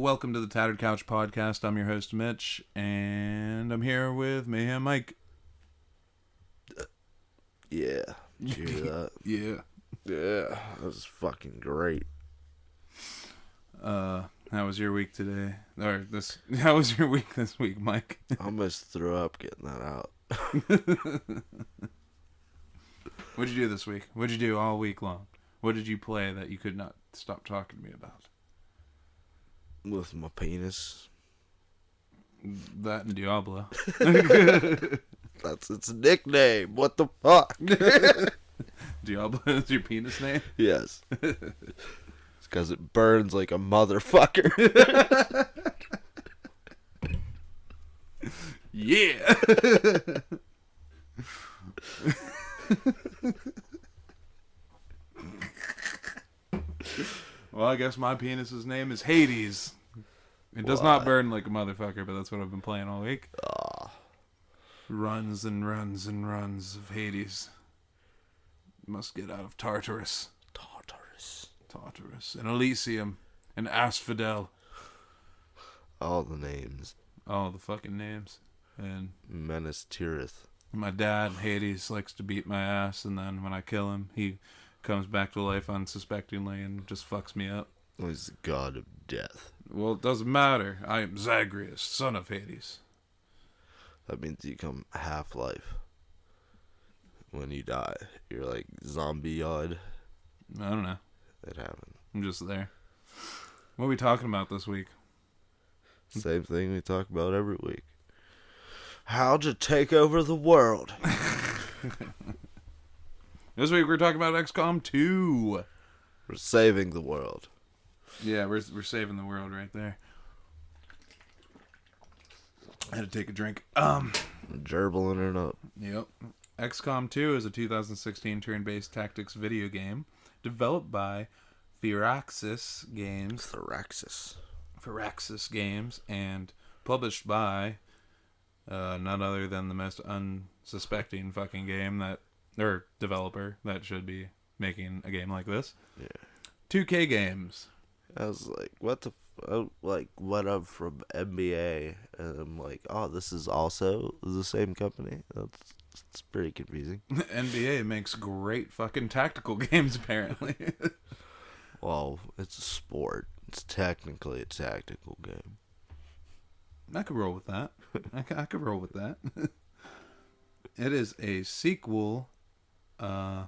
Welcome to the Tattered Couch Podcast. I'm your host, Mitch, and I'm here with Mayhem Mike. Yeah. Did you hear that? Yeah. Yeah. That was fucking great. How was your week today? How was your week this week, Mike? I almost threw up getting that out. What'd you do this week? What'd you do all week long? What did you play that you could not stop talking to me about? With my penis. That and Diablo. That's its nickname. What the fuck? Diablo is your penis name? Yes. It's because it burns like a motherfucker. Yeah. Well, I guess my penis's name is Hades. It does not burn like a motherfucker, but that's what I've been playing all week. Runs and runs and runs of Hades. Must get out of Tartarus. Tartarus. And Elysium. And Asphodel. All the names. All the fucking names. And Menace Tirith. my dad, Hades, likes to beat my ass, and then when I kill him, he comes back to life unsuspectingly and just fucks me up. He's the god of death. Well, it doesn't matter. I am Zagreus, son of Hades. That means you come half-life. When you die, you're like zombie-odd. I don't know. It happens. I'm just there. What are we talking about this week? Same thing we talk about every week. How to take over the world. This week we're talking about Xcom 2. We're saving the world. Yeah, we're saving the world right there. I had to take a drink. Gerbling it up. Yep. XCOM 2 is a 2016 turn-based tactics video game developed by Firaxis Games. Firaxis Games and published by none other than the most unsuspecting fucking developer that should be making a game like this. Yeah. 2K Games. I was like, what up from NBA? And I'm like, oh, this is also the same company? It's pretty confusing. NBA makes great fucking tactical games, apparently. Well, it's a sport. It's technically a tactical game. I could roll with that. I could roll with that. It is a sequel to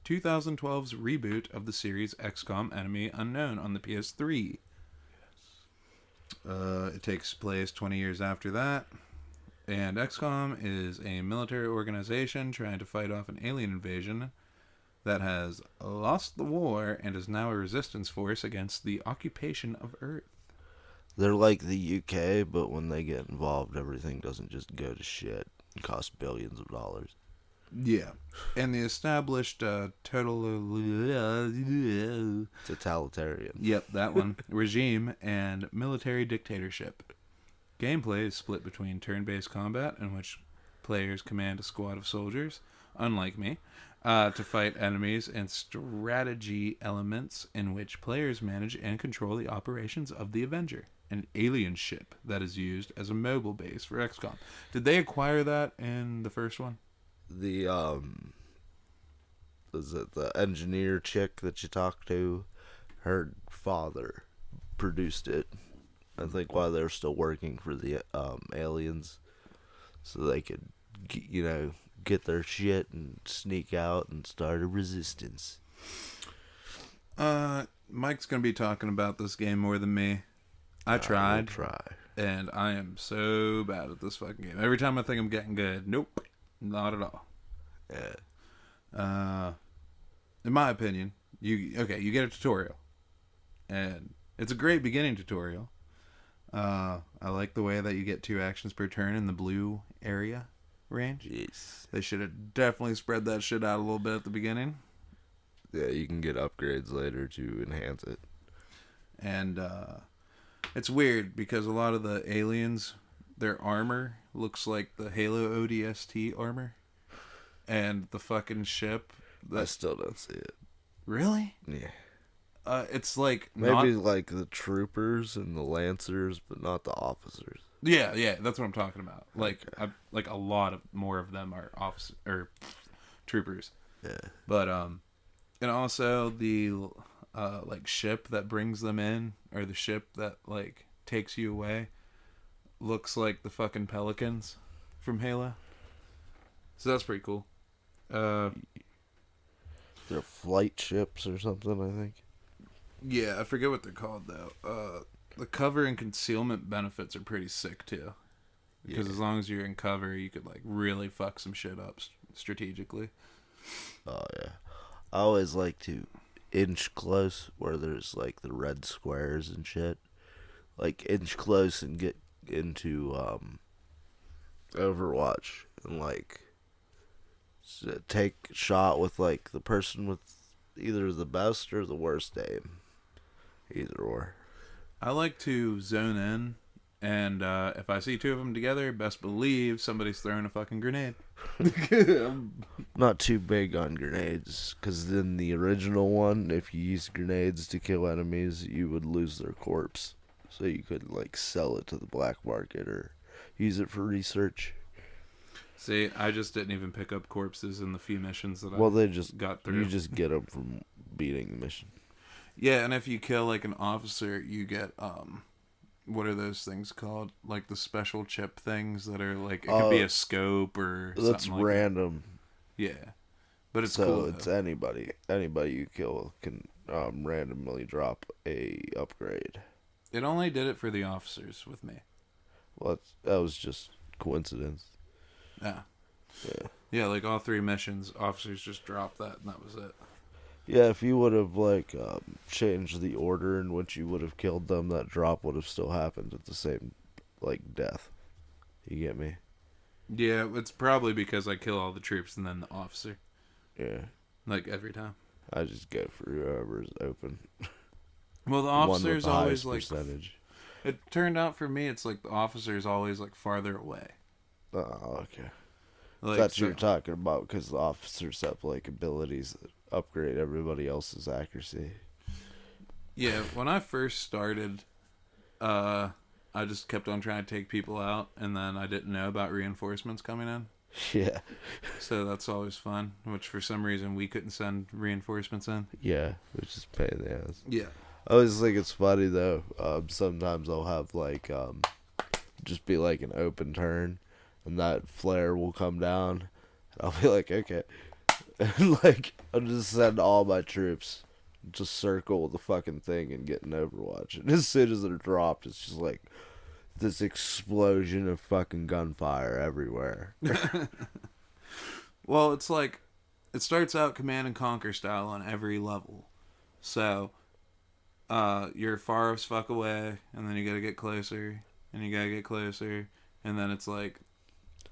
2012's reboot of the series XCOM Enemy Unknown on the PS3. It takes place 20 years after that. And XCOM is a military organization trying to fight off an alien invasion that has lost the war and is now a resistance force against the occupation of Earth. They're like the UK, but when they get involved, everything doesn't just go to shit and cost billions of dollars. Yeah. And the established Totalitarian. Yep, that one. Regime and military dictatorship. Gameplay is split between turn-based combat, in which players command a squad of soldiers, unlike me, to fight enemies, and strategy elements, in which players manage and control the operations of the Avenger, an alien ship that is used as a mobile base for XCOM. Did they acquire that in the first one? Is it the engineer chick that you talked to? Her father produced it. I think while they were still working for the aliens, so they could, get their shit and sneak out and start a resistance. Mike's gonna be talking about this game more than me. I tried, Try. and I am so bad at this fucking game. Every time I think I'm getting good, nope, not at all. Yeah. In my opinion, you get a tutorial, and it's a great beginning tutorial. I like the way that you get 2 actions per turn in the blue area range. Yes. They should have definitely spread that shit out a little bit at the beginning. Yeah, you can get upgrades later to enhance it. And it's weird because a lot of the aliens, their armor looks like the Halo ODST armor. And the fucking ship. I still don't see it. Really? Yeah. It's like Maybe not. like the troopers and the lancers, but not the officers. Yeah, that's what I'm talking about. Like, Okay. like a lot of more of them are officers or troopers. Yeah. But and also the like ship that brings them in, or the ship that like takes you away, looks like the fucking Pelicans from Halo. So that's pretty cool. Uh, They're flight ships or something, I think. yeah, I forget what they're called though. The cover and concealment benefits are pretty sick too. Because as long as you're in cover, you could like really fuck some shit up strategically. Oh yeah. I always like to inch close where there's like the red squares and shit. Like inch close and get into Overwatch and like take a shot with like the person with either the best or the worst aim. Either or. I like to zone in, and if I see two of them together, best believe somebody's throwing a fucking grenade. Not too big on grenades, because in the original one, if you used grenades to kill enemies, you would lose their corpse. So you could like sell it to the black market or use it for research. See, I just didn't even pick up corpses in the few missions that Well, I they just got through. you just get them from beating the mission. Yeah, and if you kill like an officer, you get what are those things called? Like the special chip things that are like it could be a scope or That's something like random. that. Yeah, but it's So cool. it's Though. anybody you kill can randomly drop a upgrade. It only did it for the officers with me. Well, that was just coincidence. Yeah. Yeah. Yeah, like all three missions, officers just dropped that, and that was it. Yeah, if you would have like changed the order in which you would have killed them, that drop would have still happened at the same like death. You get me? Yeah, it's probably because I kill all the troops and then the officer. Yeah. Like every time. I just go for whoever's open. Well, the One with officer's the always highest like. percentage. It turned out for me, it's like the officer's always like farther away. Oh, okay. Like, That's what so, you're talking about, because the officers have like abilities that upgrade everybody else's accuracy. yeah, when I first started, I just kept on trying to take people out, and then I didn't know about reinforcements coming in. Yeah. So that's always fun, which for some reason we couldn't send reinforcements in. Yeah, which is pain in the ass. Yeah. I always think it's funny though. Sometimes I'll have like just be like an open turn, and that flare will come down. And I'll be like, okay, and like I'll just send all my troops, just circle the fucking thing and get an Overwatch. And as soon as they're dropped, it's just like this explosion of fucking gunfire everywhere. Well, it's like it starts out Command and Conquer style on every level. So, you're far as fuck away, and then you gotta get closer, and you gotta get closer, and then it's like,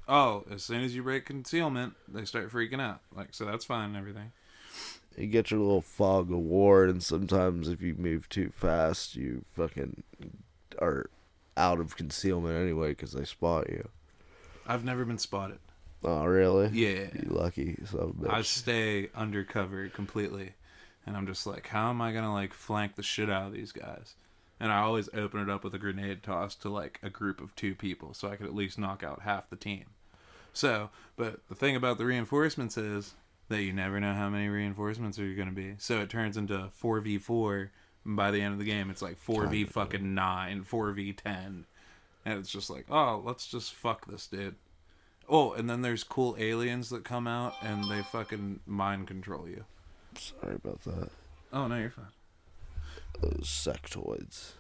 oh, as soon as you break concealment, they start freaking out. Like, so that's fine and everything. You get your little fog of war, and sometimes if you move too fast, you fucking are out of concealment anyway because they spot you. I've never been spotted. Oh, really? Yeah. You lucky son of a bitch. I stay undercover completely, and I'm just like, how am I gonna like flank the shit out of these guys? And I always open it up with a grenade toss to like a group of 2 people, so I could at least knock out half the team. So, but the thing about the reinforcements is that you never know how many reinforcements are going to be. So it turns into 4v4, and by the end of the game, it's like 4v fucking 9, 4v10, and it's just like, oh, let's just fuck this dude. Oh, and then there's cool aliens that come out and they fucking mind control you. Sorry about that. Oh no, you're fine. Those sectoids.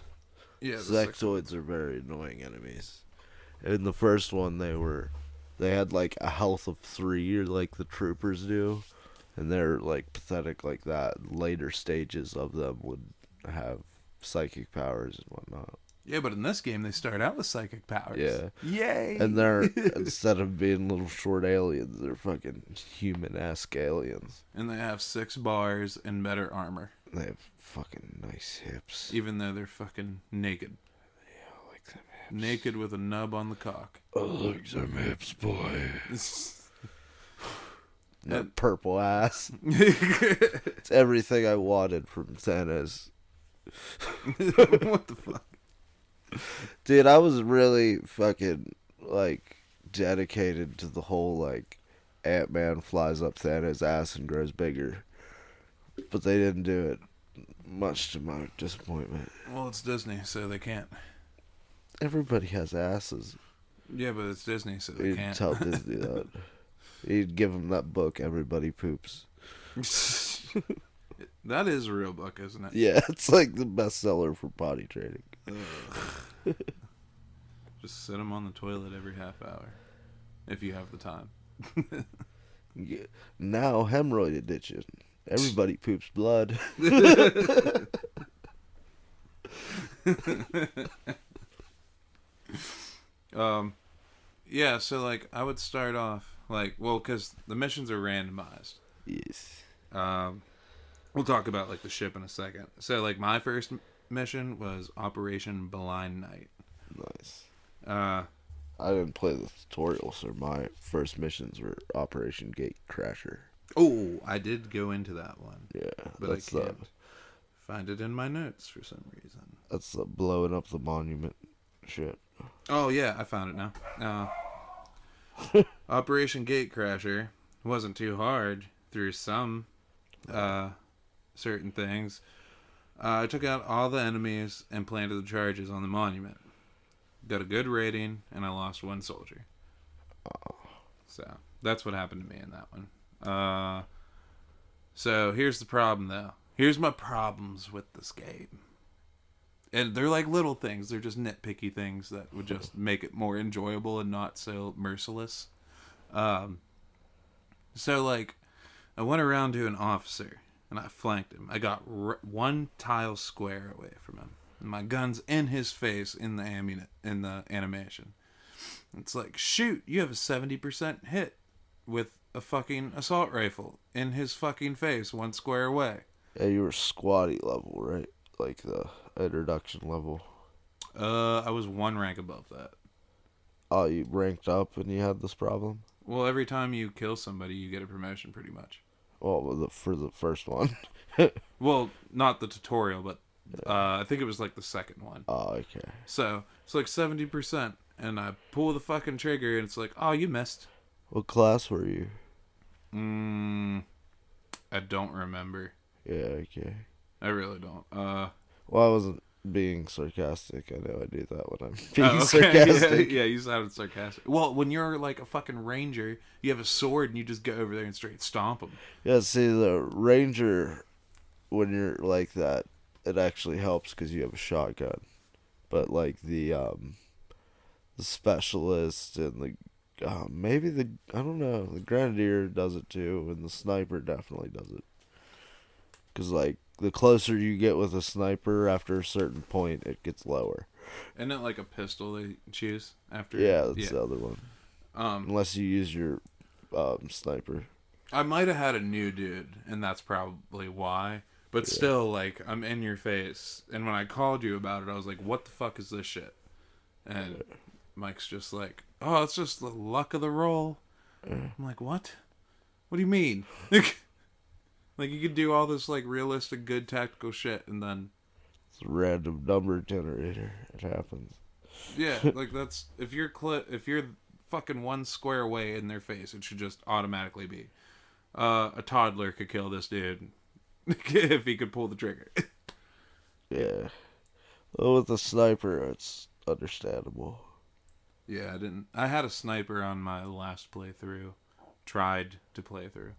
Yeah, Sectoids are very annoying enemies. In the first one, they had like a health of 3, like the troopers do, and they're like pathetic like that. Later stages of them would have psychic powers and whatnot. Yeah, but in this game, they start out with psychic powers. Yeah. Yay! And they're, instead of being little short aliens, they're fucking human-esque aliens. And they have 6 bars and better armor. They have fucking nice hips. Even though they're fucking naked. Yeah, I like them hips. Naked with a nub on the cock. I like them hips, boy. That purple ass. It's everything I wanted from Santa's. What the fuck? Dude, I was really fucking, like, dedicated to the whole, like, Ant-Man flies up Santa's ass and grows bigger. But they didn't do it, much to my disappointment. Well, it's Disney, so they can't. Everybody has asses. Yeah, but it's Disney, so they You'd can't. tell Disney that. You'd give them that book, Everybody Poops. That is a real book, isn't it? Yeah, it's like the bestseller for potty training. Just sit them on the toilet every half hour, if you have the time. Yeah. Now, hemorrhoid addiction. Everybody poops blood. Yeah, so, like, I would start off, like, well, because the missions are randomized. Yes. We'll talk about, like, the ship in a second. So, like, my first mission was Operation Blind Night. Nice. Uh, I didn't play the tutorial, so my first missions were Operation Gate Crasher. oh, I did go into that one. Yeah, But that's I can't find it in my notes for some reason. that's the blowing up the monument shit. Oh, yeah, I found it now. Operation Gatecrasher wasn't too hard through some certain things. I took out all the enemies and planted the charges on the monument. Got a good rating, and I lost one soldier. So, that's what happened to me in that one. So, here's the problem, though. Here's my problems with this game. And they're like little things. They're just nitpicky things that would just make it more enjoyable and not so merciless. So, like, I went around to an officer, and I flanked him. I got one tile square away from him. And my gun's in his face in the animation. It's like, shoot, you have a 70% hit with a fucking assault rifle in his fucking face, one square away. Yeah, you were squatty level, right? Like the introduction level. I was one rank above that. Oh, you ranked up and you had this problem? Well, every time you kill somebody, you get a promotion, pretty much. Well, for the first one. Well, not the tutorial, but I think it was like the second one. Oh, okay. So, it's like 70%, and I pull the fucking trigger, and it's like, oh, you missed. What class were you? I don't remember. Yeah, okay. I really don't. Well, I wasn't being sarcastic. I know I do that when I'm being okay. sarcastic. Yeah, you sounded sarcastic. Well, when you're like a fucking ranger, you have a sword, and you just go over there and straight stomp them. Yeah, see, the ranger, when you're like that, it actually helps because you have a shotgun. But like the specialist and the I don't know, the grenadier does it too, and the sniper definitely does it. Because like the closer you get with a sniper, after a certain point, it gets lower. Isn't it like a pistol they choose after? Yeah, that's the other one. Unless you use your sniper. I might have had a new dude, and that's probably why. But still, like, I'm in your face. And when I called you about it, I was like, what the fuck is this shit? And Mike's just like, oh, it's just the luck of the roll. I'm like, what? What do you mean? Like, you could do all this, like, realistic, good tactical shit, and then... It's a random number generator. It happens. Yeah, like, that's... If you're fucking one square away in their face, it should just automatically be. A toddler could kill this dude if he could pull the trigger. Yeah. Well, with the sniper, it's understandable. Yeah, I had a sniper on my last playthrough. Tried to play through.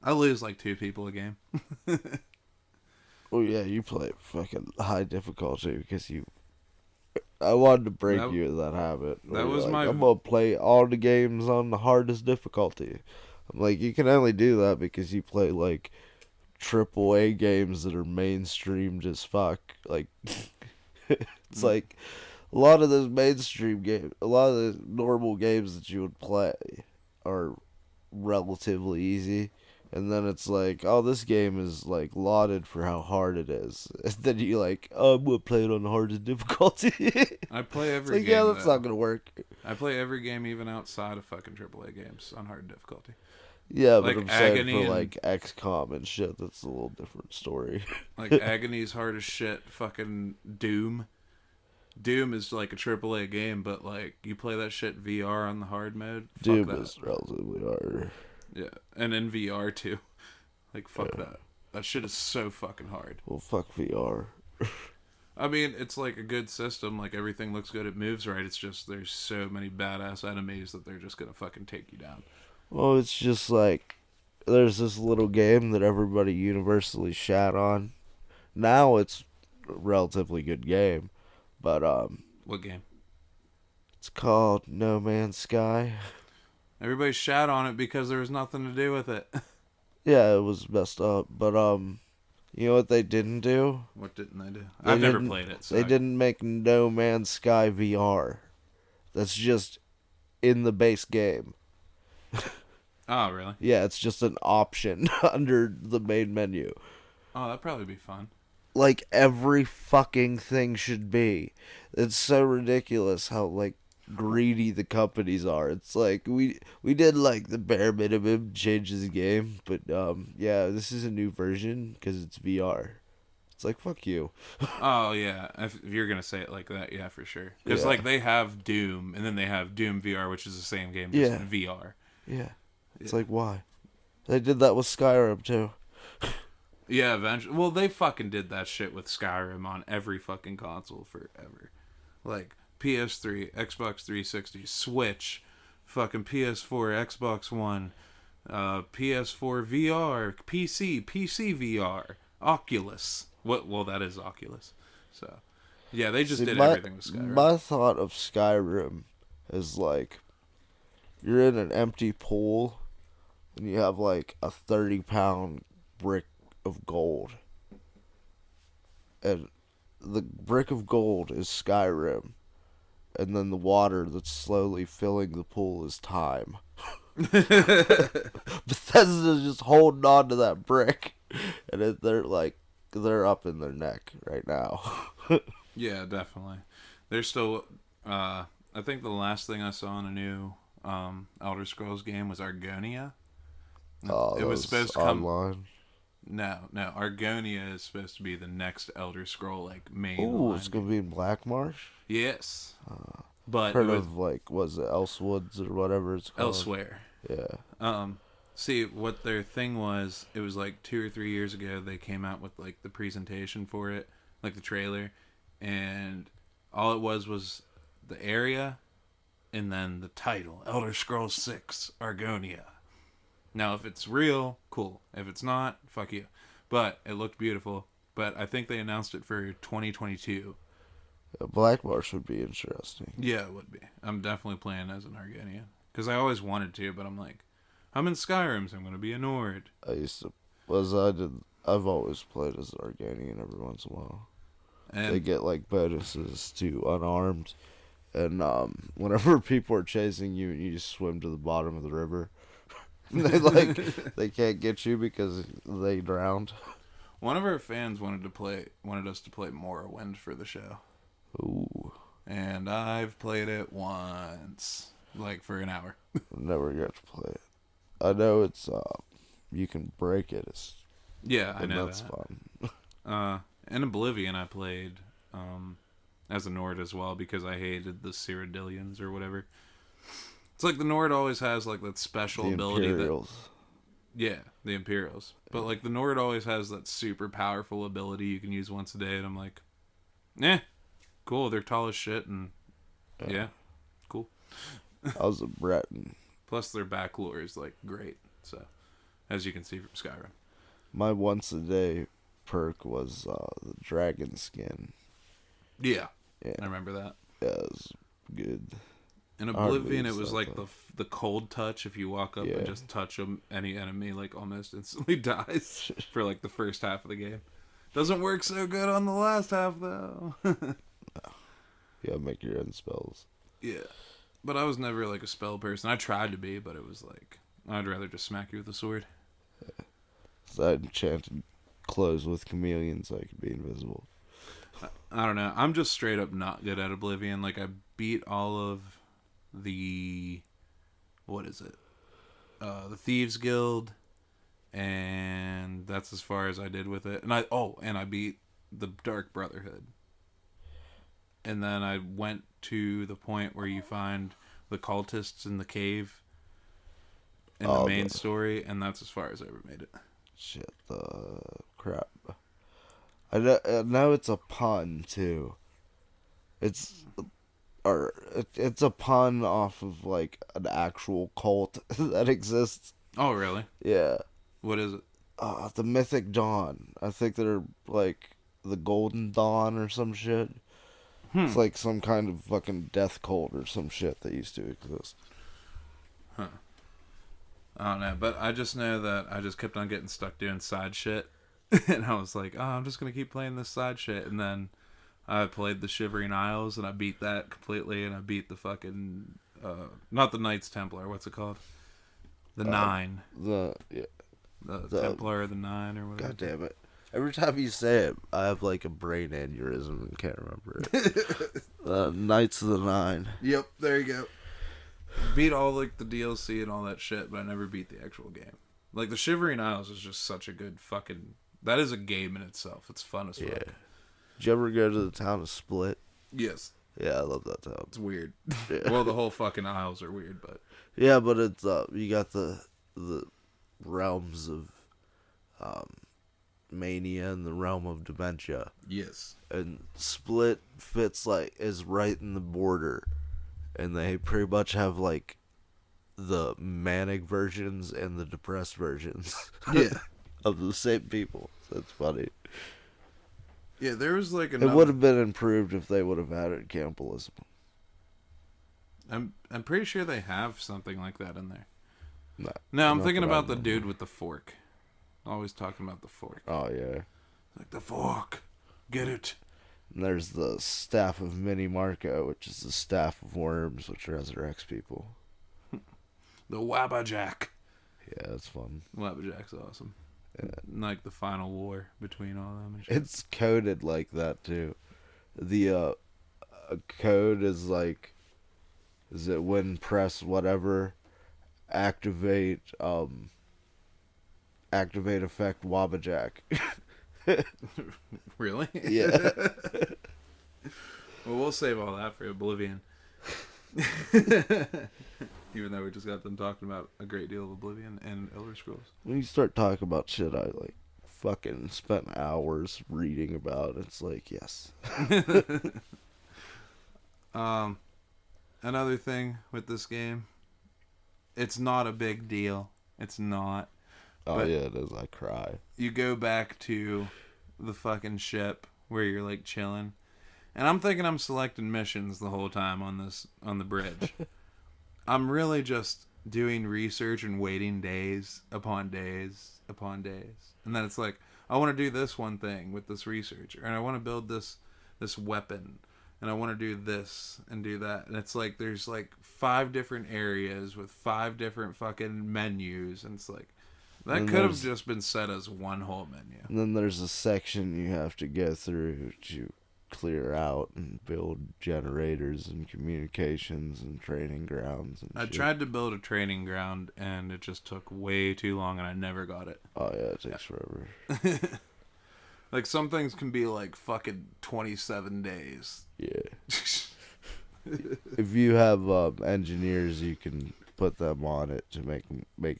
I lose like 2 people a game. Oh yeah, you play fucking high difficulty because I wanted to break you of that habit. That was like, I'm gonna play all the games on the hardest difficulty. I'm like, you can only do that because you play like AAA games that are mainstreamed as fuck. Like, it's like a lot of those mainstream games, a lot of the normal games that you would play are relatively easy. And then it's like, oh, this game is like lauded for how hard it is. And then you like, oh, I'm gonna play it on the hardest difficulty. I play It's every like, yeah, game that's not though. gonna work. I play every game even outside of fucking AAA games on hard difficulty. Yeah, but Like I'm saying for Agony and like XCOM and shit, that's a little different story. like Agony's hard as shit. Fucking Doom. Doom is like a AAA game, but like you play that shit VR on the hard mode. Fuck Doom that. is relatively hard. Yeah, and in VR too. Like fuck Yeah. that. That shit is so fucking hard. Well, fuck VR. I mean, it's like a good system. Like everything looks good. It moves right. It's just there's so many badass enemies that they're just gonna fucking take you down. Well, it's just like there's this little game that everybody universally shat on. Now it's a relatively good game, but What game? it's called No Man's Sky. Everybody shat on it because there was nothing to do with it. Yeah, it was messed up, but you know what they didn't do? What didn't I do? They I've never didn't- played it. So They didn't make No Man's Sky VR. That's just in the base game. Oh, really? Yeah, it's just an option under the main menu. Oh, that'd probably be fun. Like every fucking thing should be. It's so ridiculous how like greedy the companies are. It's like we did like the bare minimum changes the game, but yeah, this is a new version because it's VR. It's like fuck you. Oh yeah, if you're gonna say it like that, yeah, for sure. Because Yeah. like they have Doom, and then they have Doom VR, which is the same game, just Yeah. in VR. Yeah, it's Yeah. like why? They did that with Skyrim too. Yeah, eventually. Well, they fucking did that shit with Skyrim on every fucking console forever. Like PS3, Xbox 360, Switch, fucking PS4, Xbox One, PS4 VR, PC VR, Oculus. What? Well, that is Oculus. So, yeah, they just See, did my, everything with Skyrim. My thought of Skyrim is like you're in an empty pool and you have like a 30-pound brick of gold. And the brick of gold is Skyrim. And then the water that's slowly filling the pool is time. Bethesda's just holding on to that brick. And they're up in their neck right now. Yeah, definitely. They're still. I think the last thing I saw in a new Elder Scrolls game was Argonia. Oh, It was supposed to come. online. No. Argonia is supposed to be the next Elder Scroll like main Ooh, line. it's gonna be in Black Marsh. Yes, but it Heard was of like was it Elsewoods or whatever it's called? elsewhere. Yeah. See what their thing was. It was like 2 or 3 years ago. They came out with like the presentation for it, like the trailer, and all it was the area, and then the title: Elder Scrolls 6 Argonia. Now, if it's real, cool. If it's not, fuck you. But it looked beautiful. But I think they announced it for 2022. Black Marsh would be interesting. Yeah, it would be. I'm definitely playing as an Argonian. Because I always wanted to, but I'm like, I'm in Skyrim, so I'm going to be a Nord. I've always played as an Arganian every once in a while. And They get like bonuses to unarmed, and whenever people are chasing you, you just swim to the bottom of the river. They can't get you because they drowned. one of our fans wanted us to play Morrowind for the show. Ooh, And I've played it once. Like for an hour. never got to play it. I know it's you can break it. Yeah, I know that's that. fun. In Oblivion, I played as a Nord as well because I hated the Cyrodiilians or whatever. It's like the Nord always has like that special The ability Imperials. Yeah, the Imperials. But like the Nord always has that super powerful ability you can use once a day, and I'm like, cool. They're tall as shit, and yeah cool. I was a Breton. Plus, their back lore is like great. So, as you can see from Skyrim. My once a day perk was the dragon skin. Yeah, Yeah, I remember that. yeah, it was good. In Hardly Oblivion, it was so like tough. the cold touch. If you walk up Yeah. and just touch them, any enemy like almost instantly dies for like the first half of the game. Doesn't work so good on the last half though. Yeah, make your own spells. Yeah, but I was never like a spell person. I tried to be, but it was like I'd rather just smack you with a sword. So I enchanted clothes with chameleons so I could be invisible. I don't know. I'm just straight up not good at Oblivion. Like, I beat all of the... What is it? The Thieves Guild, and that's as far as I did with it. And I beat the Dark Brotherhood. And then I went to the point where you find the cultists in the cave in the main story, and that's as far as I ever made it. Shit, the crap. I know it's a pun too. It's a pun off of like an actual cult that exists. Oh, really? Yeah. What is it? The Mythic Dawn. I think they're like the Golden Dawn or some shit. It's like some kind of fucking death cult or some shit that used to exist. Huh. I don't know, but I just know that I just kept on getting stuck doing side shit. And I was like, oh, I'm just going to keep playing this side shit. And then I played the Shivering Isles, and I beat that completely, and I beat the fucking... not the Knights Templar, what's it called? The Nine. The Templar of the Nine, or whatever. God damn it. Every time you say it, I have like a brain aneurysm and can't remember it. Knights of the Nine. Yep, there you go. Beat all like the DLC and all that shit, but I never beat the actual game. Like the Shivering Isles is just such a good fucking... That is a game in itself. It's fun as fuck. Yeah. Did you ever go to the town of Split? Yes. Yeah, I love that town. It's weird. Yeah. Well, the whole fucking Isles are weird, but... Yeah, but it's you got the realms of mania and the realm of dementia. Yes. And Split is right in the border. And they pretty much have like the manic versions and the depressed versions. Yeah. Of the same people. So it's funny. Yeah, there was like It would have been improved if they would have added cannibalism. I'm pretty sure they have something like that in there. No, I'm thinking about the dude with the fork. Always talking about the fork. Oh, yeah. Like, the fork. Get it. And there's the staff of Mini Marco, which is the staff of worms, which resurrects people. The Wabbajack. Yeah, it's fun. Wabbajack's awesome. Yeah. Like the final war between all of them and shit. It's coded like that, too. The code is like... Is it when press whatever... Activate effect Wabbajack. Really? Yeah. Well, we'll save all that for Oblivion. Even though we just got them talking about a great deal of Oblivion and Elder Scrolls. When you start talking about shit I like fucking spent hours reading about, it's like, yes. Another thing with this game, it's not a big deal. It's not. Oh, but yeah, it is. I cry. You go back to the fucking ship where you're like chilling, and I'm thinking I'm selecting missions the whole time on the bridge. I'm really just doing research and waiting days upon days upon days, and then it's like, I want to do this one thing with this research, and I want to build this weapon, and I want to do this and do that, and it's like there's like 5 different areas with 5 different fucking menus, and it's like, that could have just been set as one whole menu. And then there's a section you have to go through to clear out and build generators and communications and training grounds and I shit. tried to build a training ground, and it just took way too long, and I never got it. Oh, yeah, it takes forever. Like, some things can be like fucking 27 days. Yeah. If you have engineers, you can put them on it to make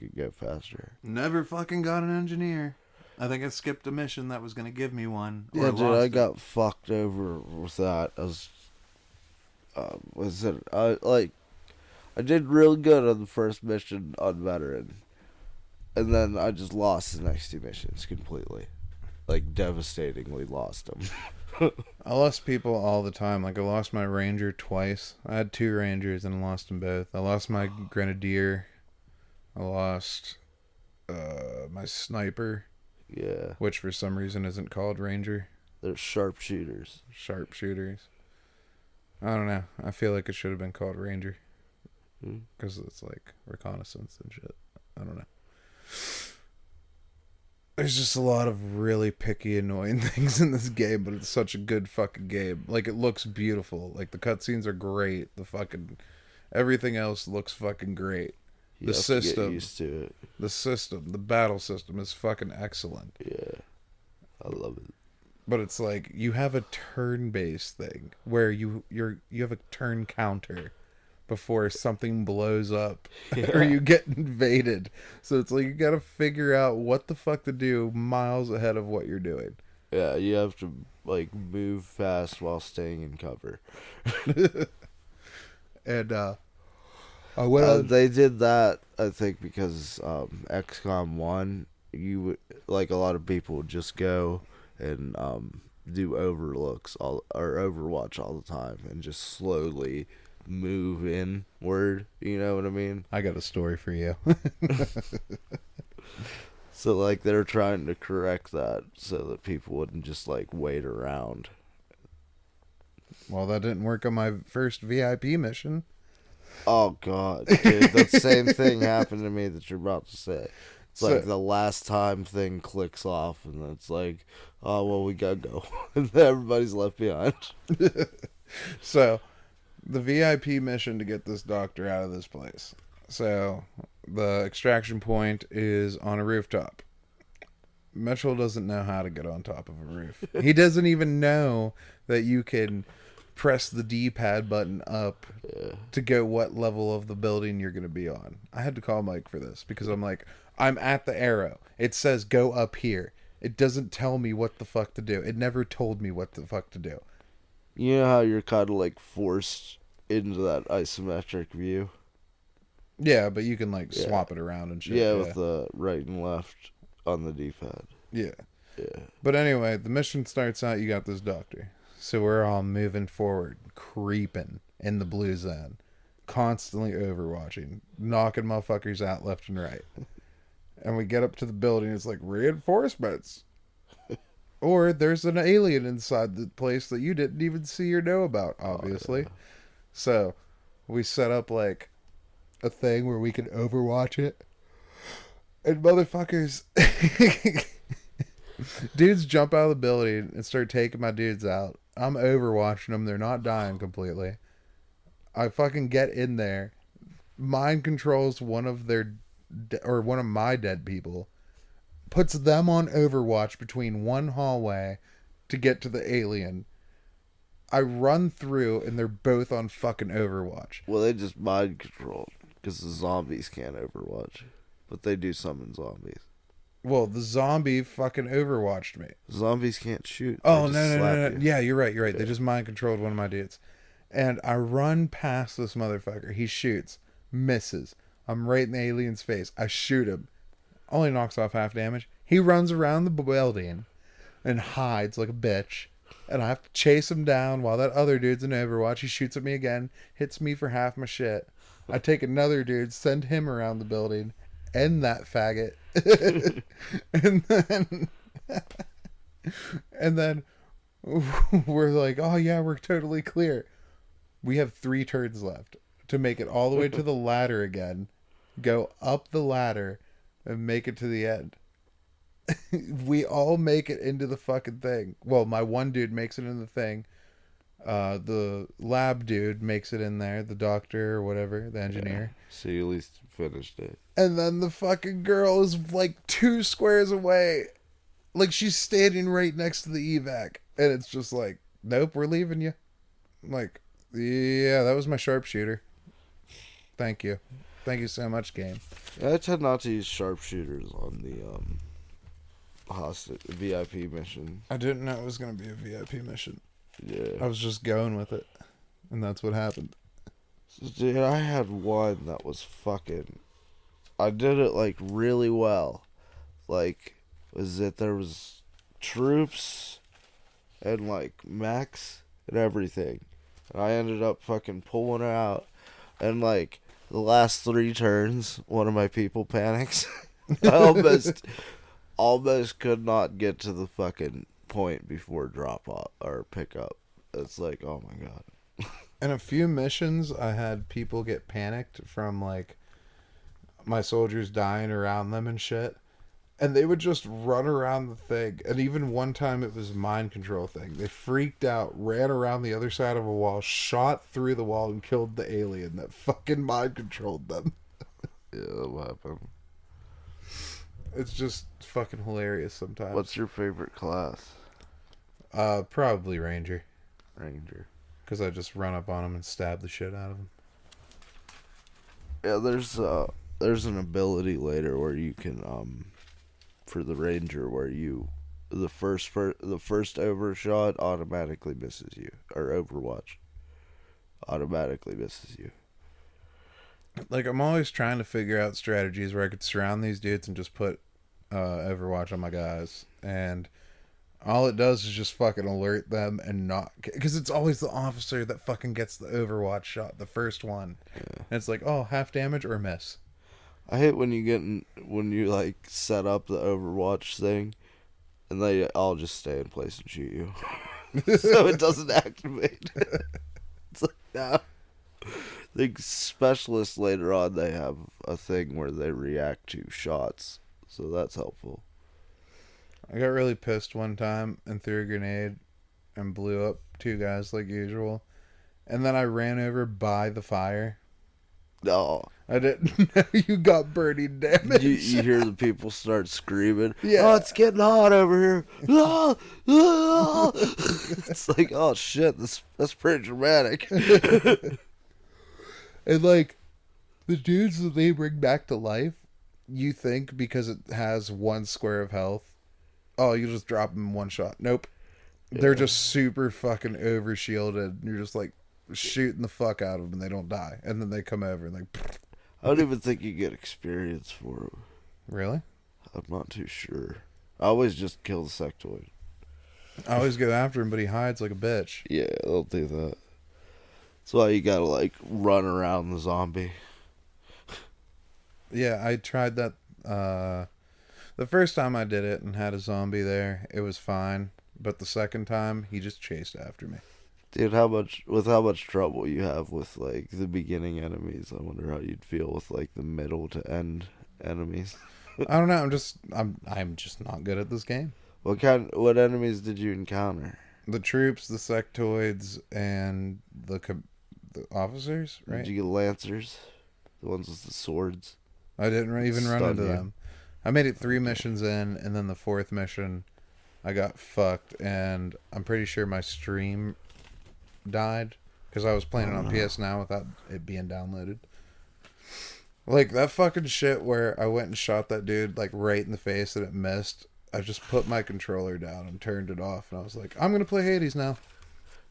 it go faster. Never fucking got an engineer. I think I skipped a mission that was going to give me one. Yeah, dude, I got fucked over with that. I did real good on the first mission on Veteran. And then I just lost the next 2 missions completely. Like, devastatingly lost them. I lost people all the time. Like, I lost my ranger twice. I had 2 rangers and I lost them both. I lost my grenadier. I lost my sniper. Yeah. Which for some reason isn't called ranger. They're sharpshooters. Sharpshooters. I don't know. I feel like it should have been called ranger. Because it's like reconnaissance and shit. I don't know. There's just a lot of really picky, annoying things in this game, but it's such a good fucking game. Like, it looks beautiful. Like, the cutscenes are great. The fucking... Everything else looks fucking great. You The have to get system... used to it. The system, the battle system is fucking excellent. Yeah. I love it. But it's like, you have a turn-based thing, where you have a turn counter before something blows up or you get invaded. So it's like you gotta figure out what the fuck to do miles ahead of what you're doing. Yeah, you have to like move fast while staying in cover. And they did that, I think, because XCOM 1, you would, like, a lot of people would just go and do overlooks or Overwatch all the time and just slowly move inward, you know what I mean? I got a story for you. So like they're trying to correct that so that people wouldn't just like wait around. Well, that didn't work on my first VIP mission. Oh god, dude, that same thing happened to me that you're about to say. It's like the last time thing clicks off and then it's like, oh well, we gotta go. And everybody's left behind. So the VIP mission to get this doctor out of this place. So the extraction point is on a rooftop. Mitchell doesn't know how to get on top of a roof. He doesn't even know that you can press the D-pad button up to go what level of the building you're going to be on. I had to call Mike for this because I'm like, I'm at the arrow. It says go up here. It doesn't tell me what the fuck to do. It never told me what the fuck to do. You know how you're kind of like forced into that isometric view? Yeah, but you can like swap it around and shit. Yeah, with the right and left on the D-pad. Yeah. Yeah. But anyway, the mission starts out, you got this doctor. So we're all moving forward, creeping in the blue zone, constantly overwatching, knocking motherfuckers out left and right. And we get up to the building, it's like reinforcements. Or there's an alien inside the place that you didn't even see or know about, obviously. Oh, yeah. So we set up like a thing where we can overwatch it. And motherfuckers, dudes jump out of the building and start taking my dudes out. I'm overwatching them. They're not dying completely. I fucking get in there. Mind controls one of my dead people. Puts them on Overwatch between one hallway to get to the alien. I run through and they're both on fucking Overwatch. Well, they just mind controlled because the zombies can't Overwatch. But they do summon zombies. Well, the zombie fucking Overwatched me. Zombies can't shoot. Oh, no. Yeah, you're right. Yeah. They just mind controlled one of my dudes. And I run past this motherfucker. He shoots. Misses. I'm right in the alien's face. I shoot him. Only knocks off half damage. He runs around the building and hides like a bitch. And I have to chase him down while that other dude's in Overwatch. He shoots at me again. Hits me for half my shit. I take another dude, send him around the building. End that faggot. and then we're like, oh yeah, we're totally clear. We have 3 turns left to make it all the way to the ladder again. Go up the ladder and make it to the end. We all make it into the fucking thing. Well, my one dude makes it in the thing. The lab dude makes it in there. The doctor or whatever, the engineer. Yeah, so you at least finished it. And then the fucking girl is like 2 squares away. Like she's standing right next to the evac. And it's just like, nope, we're leaving you. I'm like, yeah, that was my sharpshooter. Thank you. Thank you so much, game. I tend not to use sharpshooters on the VIP mission. I didn't know it was going to be a VIP mission. Yeah. I was just going with it. And that's what happened. So, dude, I had one that was fucking... I did it, like, really well. Like, there was troops and, like, mechs and everything. And I ended up fucking pulling it out. And, like, the last 3 turns, one of my people panics. I almost could not get to the fucking point before drop off or pick up. It's like, oh my god. In a few missions, I had people get panicked from like my soldiers dying around them and shit. And they would just run around the thing. And even one time it was a mind control thing. They freaked out, ran around the other side of a wall, shot through the wall, and killed the alien that fucking mind controlled them. Yeah, what happened? It's just fucking hilarious sometimes. What's your favorite class? Probably Ranger. Ranger. Because I just run up on them and stab the shit out of them. Yeah, there's an ability later where you can for the Ranger where the first overshot automatically misses you, or Overwatch automatically misses you. Like, I'm always trying to figure out strategies where I could surround these dudes and just put Overwatch on my guys. And all it does is just fucking alert them and not... Because it's always the officer that fucking gets the Overwatch shot, the first one. Yeah. And it's like, oh, half damage or miss. I hate when you like set up the Overwatch thing and they all just stay in place and shoot you. So it doesn't activate. It's like, no. The specialists later on, they have a thing where they react to shots. So that's helpful. I got really pissed one time and threw a grenade and blew up 2 guys like usual. And then I ran over by the fire. No. I didn't know you got burning damage. You hear the people start screaming. Yeah. Oh, it's getting hot over here. Ah, ah. It's like, oh shit, that's pretty dramatic. And like, the dudes that they bring back to life, you think because it has 1 square of health, oh, you just drop them in 1 shot. Nope. Yeah. They're just super fucking over shielded. You're just like shooting the fuck out of them and they don't die. And then they come over and like... I don't even think you get experience for them. Really? I'm not too sure. I always just kill the sectoid. I always go after him, but he hides like a bitch. Yeah, they'll do that. That's why you gotta, like, run around the zombie. Yeah, I tried that. The first time I did it and had a zombie there, it was fine. But the second time, he just chased after me. Dude, how much trouble you have with, like, the beginning enemies, I wonder how you'd feel with, like, the middle to end enemies. I don't know, I'm just not good at this game. What enemies did you encounter? The troops, the sectoids, and the officers, right? Did you get lancers? The ones with the swords? I didn't even run into you. them. I made it 3 missions in, and then the 4th mission, I got fucked, and I'm pretty sure my stream died because I was playing it on PS Now without it being downloaded. Like, that fucking shit where I went and shot that dude, like, right in the face and it missed. I just put my controller down and turned it off, and I was like, I'm gonna play Hades now.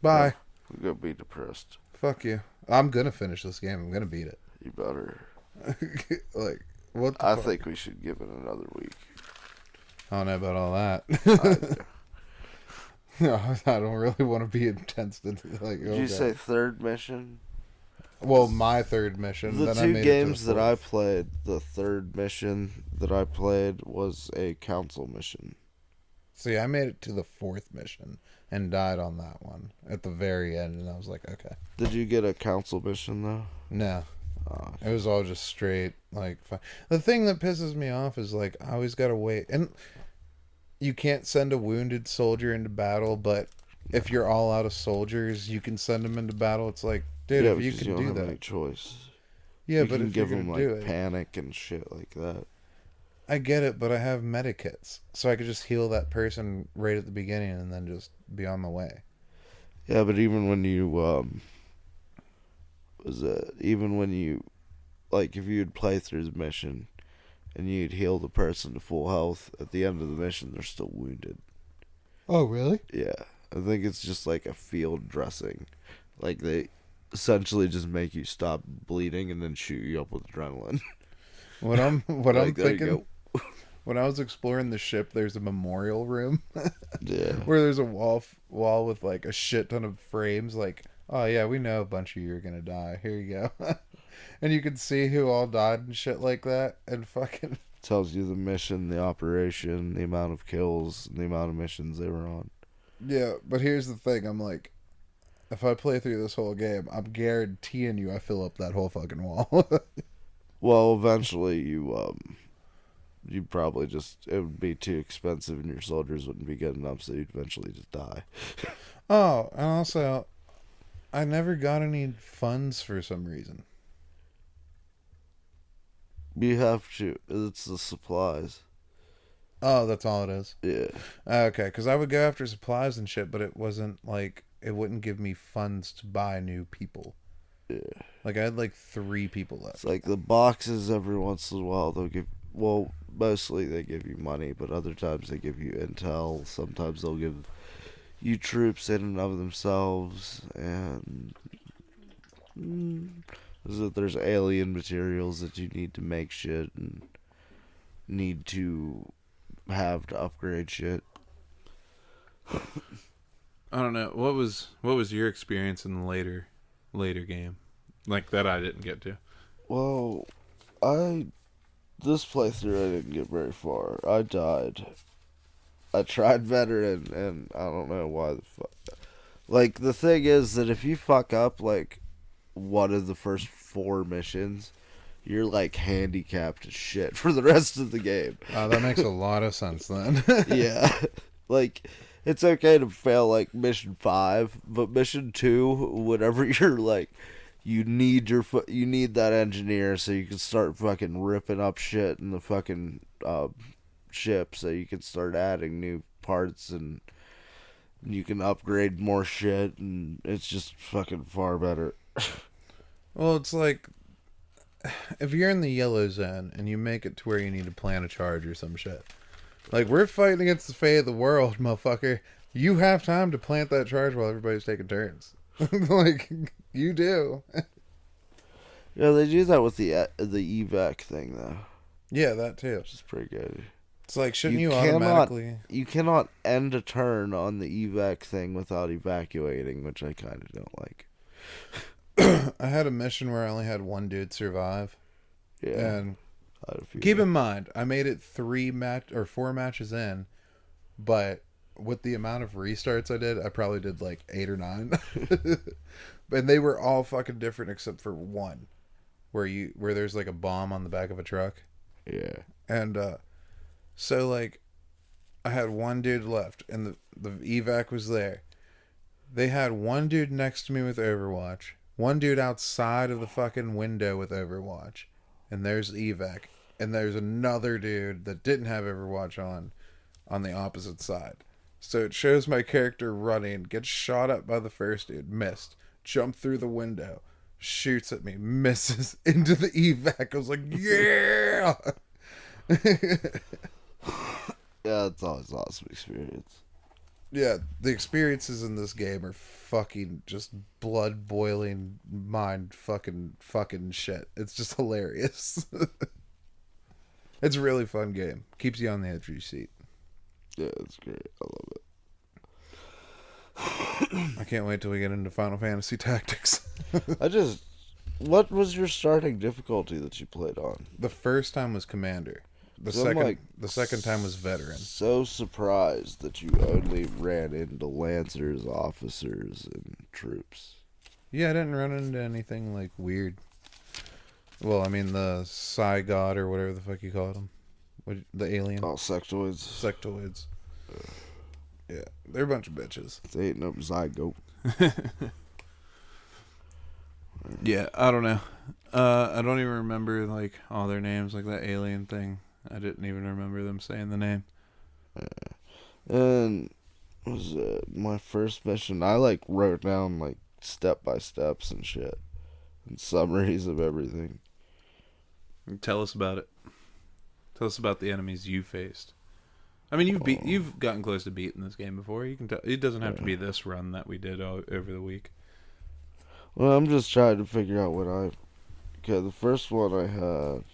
Bye. I'm gonna be depressed. Fuck you. I'm gonna finish this game. I'm gonna beat it. You better. Like, what the I fuck? think we should give it another week. I don't know about all that. I do. No, I don't really want to be intense. Like, Did you say 3rd mission? Well, my 3rd mission. The then 2 I made games it to the that I 4th. played, the 3rd mission that I played was a council mission. See, I made it to the 4th mission and died on that one at the very end, and I was like, okay. Did you get a council mission, though? No. Oh. It was all just straight, like... The thing that pisses me off is, like, I always gotta wait. And you can't send a wounded soldier into battle, but if you're all out of soldiers, you can send them into battle. It's like, dude, Yeah, if you can don't do have that... any choice. Yeah, you but can if give you're them, gonna like, do it... panic and shit like that. I get it, but I have medikits, so I could just heal that person right at the beginning and then just be on my way. Yeah, but even when you, like, if you'd play through the mission and you'd heal the person to full health, at the end of the mission, they're still wounded. Oh, really? Yeah. I think it's just like a field dressing. Like, they essentially just make you stop bleeding and then shoot you up with adrenaline. What I'm Like, I'm there you thinking... go. When I was exploring the ship, there's a memorial room Yeah. where there's a wall with like a shit ton of frames. Like, oh yeah, we know a bunch of you are gonna die. Here you go, and you can see who all died and shit like that. And fucking Tells you the mission, the operation, the amount of kills, and the amount of missions they were on. yeah. But here's the thing: I'm like, if I play through this whole game, I'm guaranteeing you I fill up that whole fucking wall. Well, eventually you'd probably it would be too expensive and your soldiers wouldn't be good enough, so you'd eventually just die. Oh, and also, I never got any funds for some reason. You have to. It's the supplies. Oh, that's all it is. Yeah. Okay, because I would go after supplies and shit, but it wasn't like it wouldn't give me funds to buy new people. Yeah. Like I had like 3 people left. It's like the boxes every once in a while they'll give. Well, mostly they give you money, but other times they give you intel. Sometimes they'll give you troops in and of themselves, and there's alien materials that you need to make shit and need to have to upgrade shit. I don't know. What was your experience in the later game? Like that I didn't get to. Well, this playthrough I didn't get very far. I died. I tried veteran and I don't know why the fuck. Like the thing is that if you fuck up like one of the first 4 missions, you're like handicapped as shit for the rest of the game. That makes a lot of sense then. Yeah. Like it's okay to fail like mission 5, but mission 2, whenever you're like you need that engineer so you can start fucking ripping up shit in the fucking ship so you can start adding new parts and you can upgrade more shit and it's just fucking far better. Well, it's like if you're in the yellow zone and you make it to where you need to plan a charge or some shit. Like, we're fighting against the fate of the world, motherfucker. You have time to plant that charge while everybody's taking turns. Like, you do. Yeah, they do that with the evac thing, though. Yeah, that too. Which is pretty good. It's like, shouldn't you automatically... You cannot end a turn on the evac thing without evacuating, which I kind of don't like. I had a mission where I only had 1 dude survive. Yeah. And keep in mind, I made it 4 matches in, but with the amount of restarts I did, I probably did like 8 or 9. And they were all fucking different except for one, where there's like a bomb on the back of a truck. Yeah. And so like I had 1 dude left and the evac was there. They had 1 dude next to me with Overwatch, 1 dude outside of the fucking window with Overwatch, and there's evac, and there's another dude that didn't have Overwatch on the opposite side. So it shows my character running, gets shot up by the first dude, missed, jumped through the window, shoots at me, misses into the evac. I was like, yeah. Yeah, it's always an awesome experience. Yeah, the experiences in this game are fucking just blood boiling, mind fucking shit. It's just hilarious. It's a really fun game. Keeps you on the edge of your seat. Yeah, it's great. I love it. I can't wait till we get into Final Fantasy Tactics. What was your starting difficulty that you played on? The first time was Commander. The second time was Veteran. So surprised that you only ran into Lancers, officers, and troops. Yeah, I didn't run into anything like weird. Well, I mean the Psy God or whatever the fuck you called them. The alien. Oh, sectoids. Sectoids. Yeah, they're a bunch of bitches. They ain't no zygote. Yeah, I don't know. I don't even remember like all their names, like that alien thing. I didn't even remember them saying the name. And was my first mission? I like wrote down like step by steps and shit, and summaries of everything. Tell us about it. Tell us about the enemies you faced. I mean, you've gotten close to beating this game before. You can tell it doesn't have to be this run that we did over the week. Well, I'm just trying to figure out Okay, the first one I had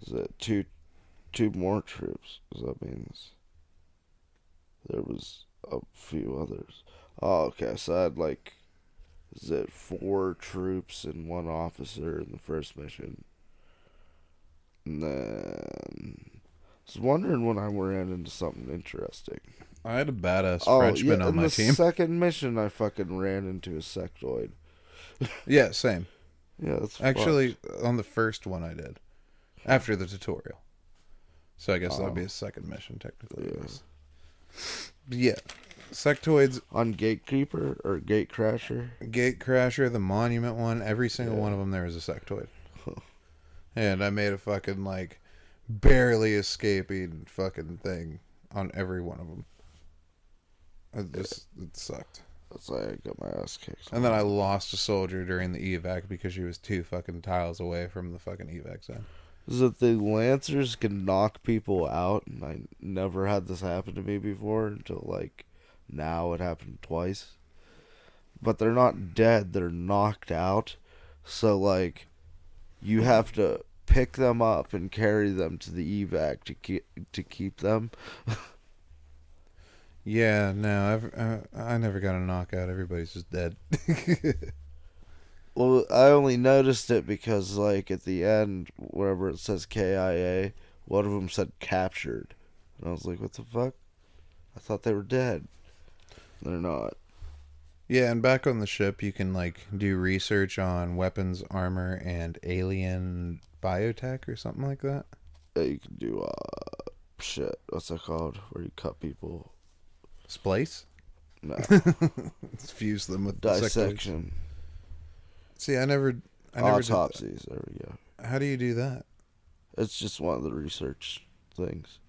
is that two more troops. Does that mean there was a few others? Oh, okay. So I had like, is it 4 troops and 1 officer in the first mission? And then I was wondering when I ran into something interesting. I had a badass Frenchman on my team. In the second mission, I fucking ran into a sectoid. Yeah, same. Yeah, that's actually on the first one I did after the tutorial. So I guess that would be a second mission, technically. Yeah. But yeah. Sectoids. On Gatekeeper or Gatecrasher? Gatecrasher, the Monument one, every single one of them there was a sectoid. And I made a fucking, like, barely escaping fucking thing on every one of them. It sucked. That's why I got my ass kicked. And then I lost a soldier during the evac because she was 2 fucking tiles away from the fucking evac zone. Is that the Lancers can knock people out, and I never had this happen to me before until, like, now it happened twice. But they're not dead, they're knocked out. So, like, you have to pick them up and carry them to the evac to keep them. Yeah, no, I never got a knockout. Everybody's just dead. Well, I only noticed it because, like, at the end, wherever it says KIA, one of them said captured. And I was like, what the fuck? I thought they were dead. They're not. Yeah, and back on the ship, you can, like, do research on weapons, armor, and alien biotech or something like that. Yeah, you can do, shit. What's that called? Where you cut people. Splice? No. Fuse them with Dissection. See, I never Autopsies. There we go. How do you do that? It's just one of the research things.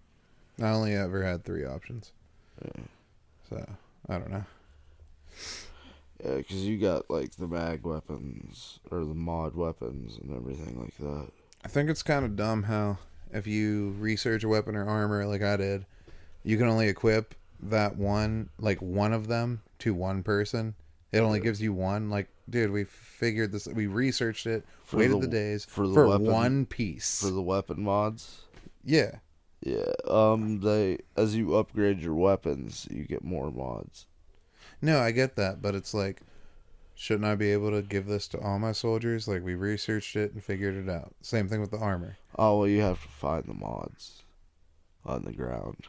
I only ever had 3 options. Yeah. So, I don't know. Yeah, because you got, like, the mag weapons, or the mod weapons, and everything like that. I think it's kind of dumb how, if you research a weapon or armor like I did, you can only equip that one, like, one of them to one person. It only gives you one. Like, dude, we figured this, we researched it, waited the days for one piece. For the weapon mods? Yeah. Yeah, they, as you upgrade your weapons, you get more mods. No, I get that, but it's like, shouldn't I be able to give this to all my soldiers? Like, we researched it and figured it out. Same thing with the armor. Oh, well, you have to find the mods on the ground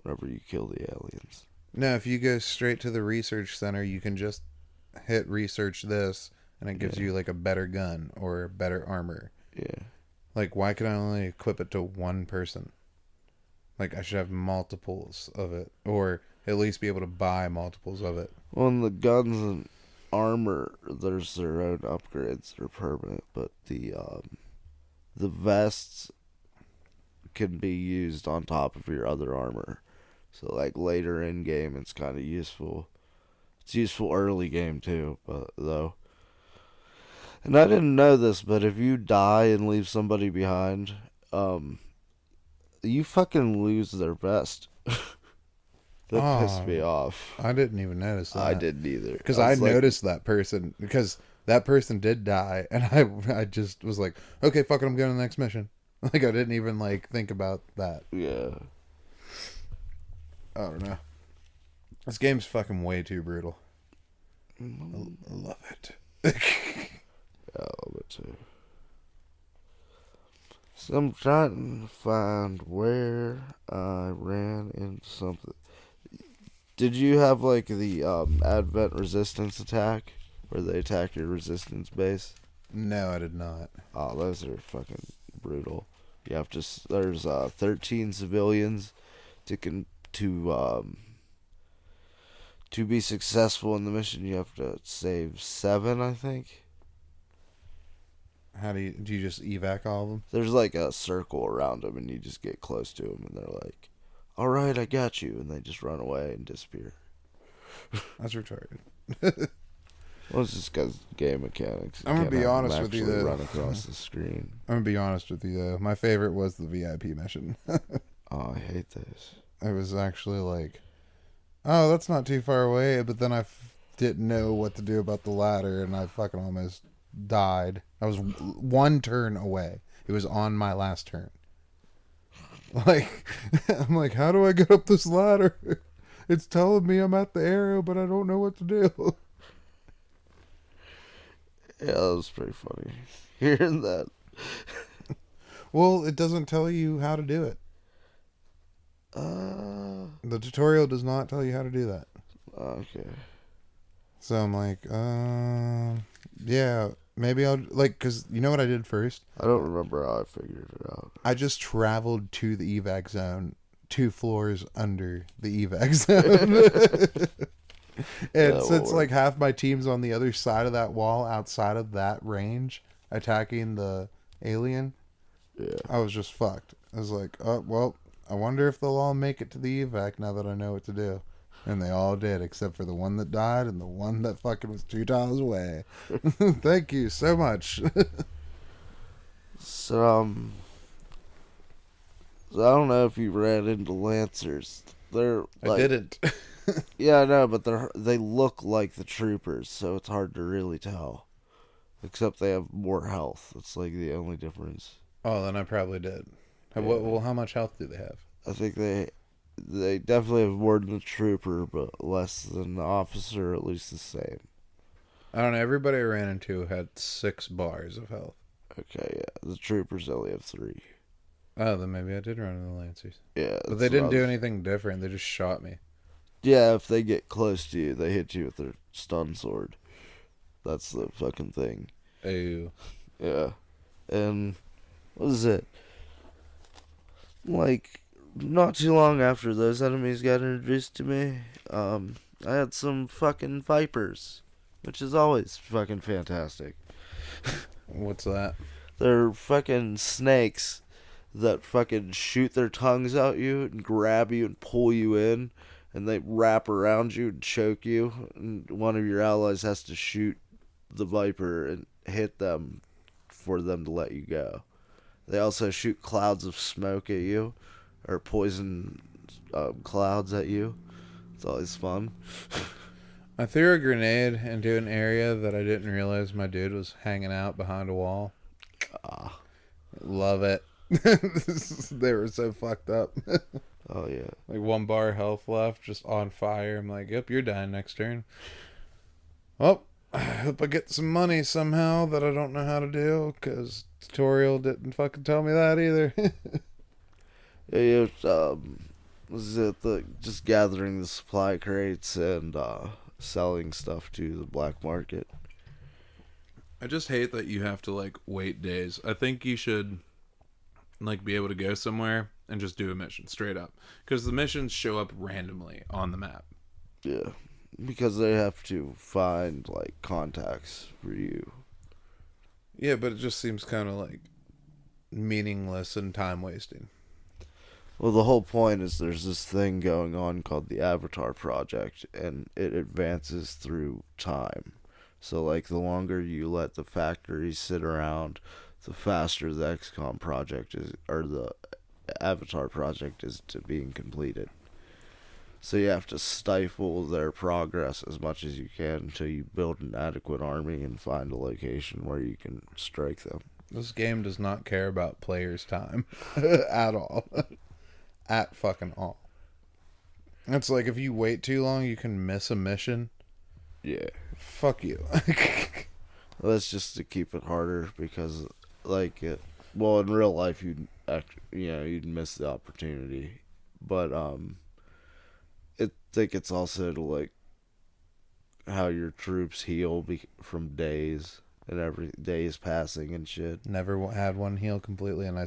whenever you kill the aliens. No, if you go straight to the research center, you can just hit research this, and it gives you, like, a better gun or better armor. Yeah. Like, why could I only equip it to one person? Like, I should have multiples of it, or at least be able to buy multiples of it. Well, in the guns and armor, there's their own upgrades that are permanent, but the vests can be used on top of your other armor. So, like, later in game, it's kind of useful. It's useful early game, too, but though. And I didn't know this, but if you die and leave somebody behind, you fucking lose their vest. That pissed me off. I didn't even notice that. I didn't either. Because I noticed that person, because that person did die, and I just was like, okay, fuck it, I'm going to the next mission. Like, I didn't even, like, think about that. Yeah. I don't know. This game's fucking way too brutal. I love it. Yeah, I love it too. So I'm trying to find where I ran into something. Did you have, like, the Advent Resistance attack? Where they attack your resistance base? No, I did not. Oh, those are fucking brutal. You have to... There's 13 civilians to be successful in the mission. You have to save 7, I think. How do you just evac all of them? There's, like, a circle around them, and you just get close to them, and they're like, all right, I got you, and they just run away and disappear. That's retarded. Well, it's just because game mechanics. I'm gonna be honest with you, though. Run across the screen. I'm gonna be honest with you, though. My favorite was the VIP mission. Oh, I hate this. It was actually like, oh, that's not too far away, but then I didn't know what to do about the ladder, and I fucking almost died. I was one turn away. It was on my last turn. Like, I'm like, how do I get up this ladder? It's telling me I'm at the arrow, but I don't know what to do. Yeah, that was pretty funny. Hearing that. Well, it doesn't tell you how to do it. The tutorial does not tell you how to do that. Okay. So I'm like, yeah, Maybe I'll like because you know what I did first. I don't remember how I figured it out. I just traveled to the evac zone, 2 floors under the evac zone. And That will since like work. half my team's on the other side of that wall, outside of that range, attacking the alien, Yeah. I was just fucked. I was like, oh well, I wonder if they'll all make it to the evac now that I know what to do. And they all did, except for the one that died and the one that fucking was 2 tiles away. Thank you so much. So, so I don't know if you ran into Lancers. They're I like, didn't. yeah, I know, but they look like the troopers, so it's hard to really tell. Except they have more health. It's like the only difference. Oh, then I probably did. Yeah. Well, how much health do they have? I think they definitely have more than the trooper, but less than the officer, at least the same. I don't know. Everybody I ran into had 6 bars of health. Okay, yeah. The troopers only have 3. Oh, then maybe I did run into the Lancers. Yeah. But they didn't do anything different. They just shot me. Yeah, if they get close to you, they hit you with their stun sword. That's the fucking thing. Ew. Yeah. And what is it? Like, not too long after those enemies got introduced to me, I had some fucking vipers, which is always fucking fantastic. What's that? They're fucking snakes that fucking shoot their tongues out you and grab you and pull you in, and they wrap around you and choke you, and one of your allies has to shoot the viper and hit them for them to let you go. They also shoot clouds of smoke at you, or poison clouds at you. It's always fun. I threw a grenade into an area that I didn't realize my dude was hanging out behind a wall. Ah. Love it. They were so fucked up. Oh, yeah. Like 1 bar health left, just on fire. I'm like, yep, you're dying next turn. Well, I hope I get some money somehow that I don't know how to do, because tutorial didn't fucking tell me that either. Yeah, was it just gathering the supply crates and selling stuff to the black market? I just hate that you have to like wait days. I think you should like be able to go somewhere and just do a mission straight up, because the missions show up randomly on the map. Yeah, because they have to find like contacts for you. Yeah, but it just seems kind of like meaningless and time wasting. Well, the whole point is there's this thing going on called the Avatar Project, and it advances through time. So, like, the longer you let the factories sit around, the faster the Xcom project is, or the Avatar Project is to being completed. So you have to stifle their progress as much as you can until you build an adequate army and find a location where you can strike them. This game does not care about players' time at all. At fucking all. It's like if you wait too long, you can miss a mission. Yeah. Fuck you. That's just to keep it harder because, like, well, in real life, you'd miss the opportunity. But, I think it's also to, like, how your troops heal from days and every days passing and shit. Never had one heal completely, and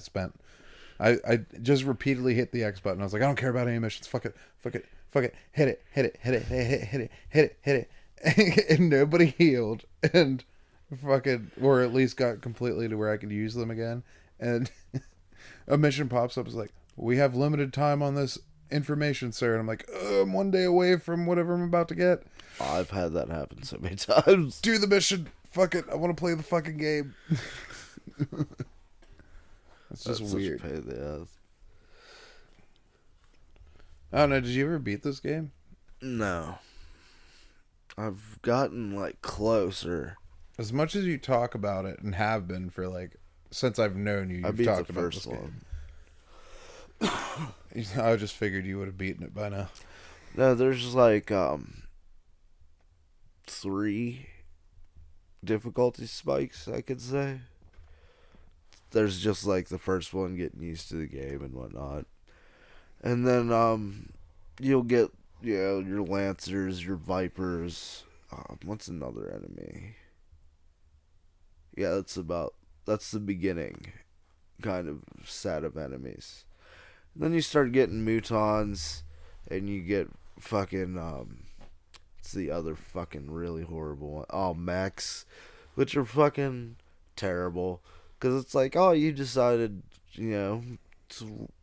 I just repeatedly hit the X button. I was like, I don't care about any missions. Fuck it. Hit it. Hit it. And nobody healed. And fucking, or at least got completely to where I could use them again. And a mission pops up. It's like, we have limited time on this information, sir. And I'm like, I'm 1 day away from whatever I'm about to get. I've had that happen so many times. Do the mission. Fuck it. I want to play the fucking game. It's just weird. Such a pain in the ass. I don't know. Did you ever beat this game? No. I've gotten, like, closer. As much as you talk about it and have been for, like, since I've known you, I you've beat talked the about first this one. game. I just figured you would have beaten it by now. No, there's, like, 3 difficulty spikes, I could say. There's just, like, the first one, getting used to the game and whatnot. And then, you'll get, your Lancers, your Vipers. What's another enemy? Yeah, that's the beginning kind of set of enemies. And then you start getting mutons, and you get fucking it's the other fucking really horrible one. Oh, mechs, which are fucking terrible. Because it's like, oh, you decided, to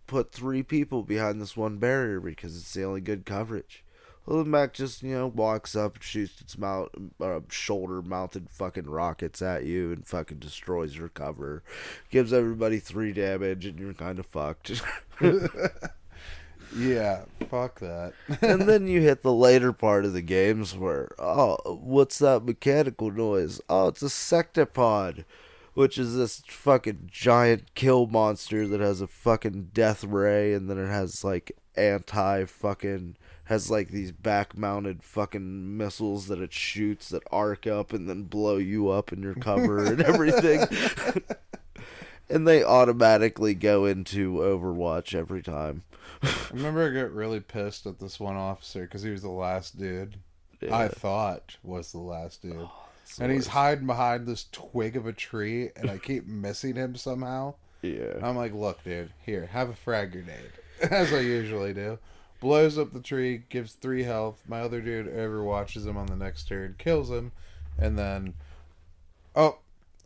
put 3 people behind this one barrier because it's the only good coverage. Well, the mech just, walks up and shoots its shoulder-mounted fucking rockets at you and fucking destroys your cover. Gives everybody 3 damage, and you're kind of fucked. Yeah, fuck that. And then you hit the later part of the games where, oh, what's that mechanical noise? Oh, it's a sectopod, which is this fucking giant kill monster that has a fucking death ray, and then it has like has like these back-mounted fucking missiles that it shoots that arc up and then blow you up in your cover and everything. And they automatically go into Overwatch every time. I remember I got really pissed at this one officer because he was the last dude. Yeah. I thought was the last dude. Oh, and he's hiding behind this twig of a tree, and I keep missing him somehow. Yeah. I'm like, look, dude, here, have a frag grenade. As I usually do. Blows up the tree, gives 3 health. My other dude overwatches him on the next turn, kills him, and then, oh,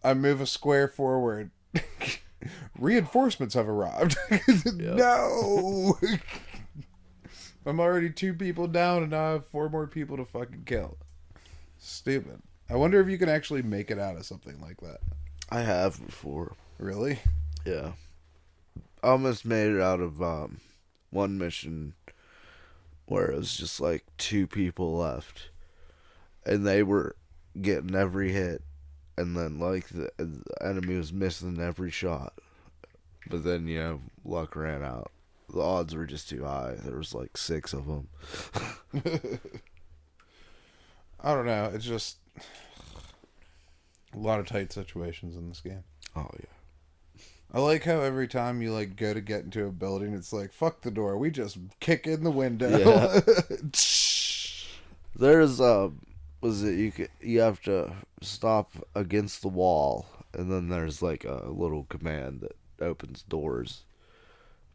I move a square forward. Reinforcements have arrived. No! I'm already 2 people down, and now I have 4 more people to fucking kill. Stupid. I wonder if you can actually make it out of something like that. I have before. Really? Yeah. I almost made it out of one mission where it was just like 2 people left, and they were getting every hit, and then like the enemy was missing every shot. But then, luck ran out. The odds were just too high. There was like 6 of them. I don't know. It's just a lot of tight situations in this game. Oh, yeah. I like how every time you like go to get into a building, it's like, fuck the door. We just kick in the window. Yeah. There's you have to stop against the wall, and then there's like a little command that opens doors.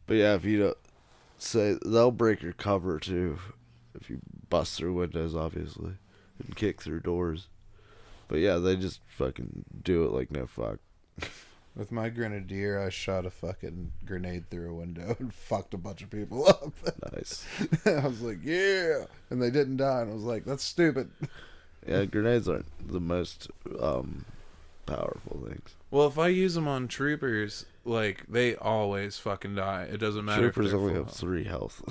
But yeah, if you don't say, they'll break your cover too if you bust through windows, obviously, and kick through doors. But yeah, they just fucking do it like no fuck. With my grenadier, I shot a fucking grenade through a window and fucked a bunch of people up. Nice. I was like, yeah. And they didn't die. And I was like, that's stupid. Yeah, grenades aren't the most powerful things. Well, if I use them on troopers, like, they always fucking die. It doesn't matter Troopers if they're only full have 3 health.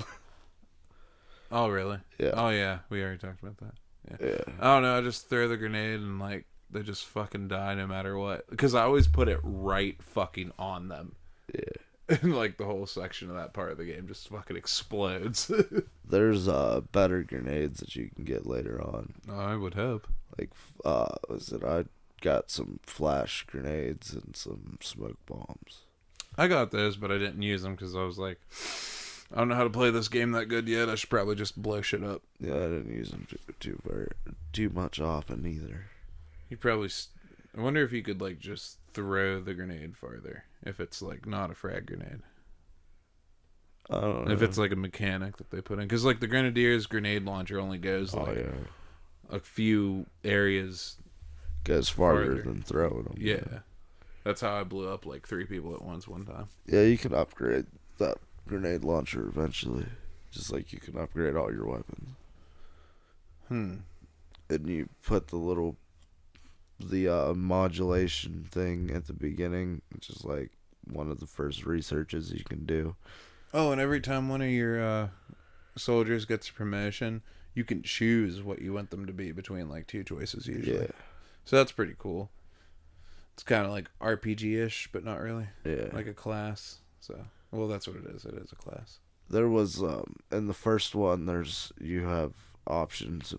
Oh, really? Yeah. Oh, yeah. We already talked about that. Yeah. I don't know. I just throw the grenade and, like, they just fucking die no matter what. Because I always put it right fucking on them. Yeah. And, like, the whole section of that part of the game just fucking explodes. There's better grenades that you can get later on. Oh, I would hope. Like, I got some flash grenades and some smoke bombs. I got those, but I didn't use them because I was like, I don't know how to play this game that good yet. I should probably just blow shit up. Yeah, I didn't use them too much often either. You probably... I wonder if you could, like, just throw the grenade farther. If it's, like, not a frag grenade. I don't know. If it's, like, a mechanic that they put in. Because, like, the Grenadier's grenade launcher only goes, like, a few areas... Goes farther farther than throwing them. Yeah. That's how I blew up, like, 3 people at once one time. Yeah, you can upgrade that grenade launcher eventually. Just like you can upgrade all your weapons. And you put the modulation thing at the beginning, which is like one of the first researches you can do. Oh, and every time one of your soldiers gets a promotion, you can choose what you want them to be between, like, 2 choices usually. Yeah. So that's pretty cool. It's kind of like RPG-ish, but not really. Yeah. Like a class. So, well, that's what it is. It is a class. There was, in the first one, you have options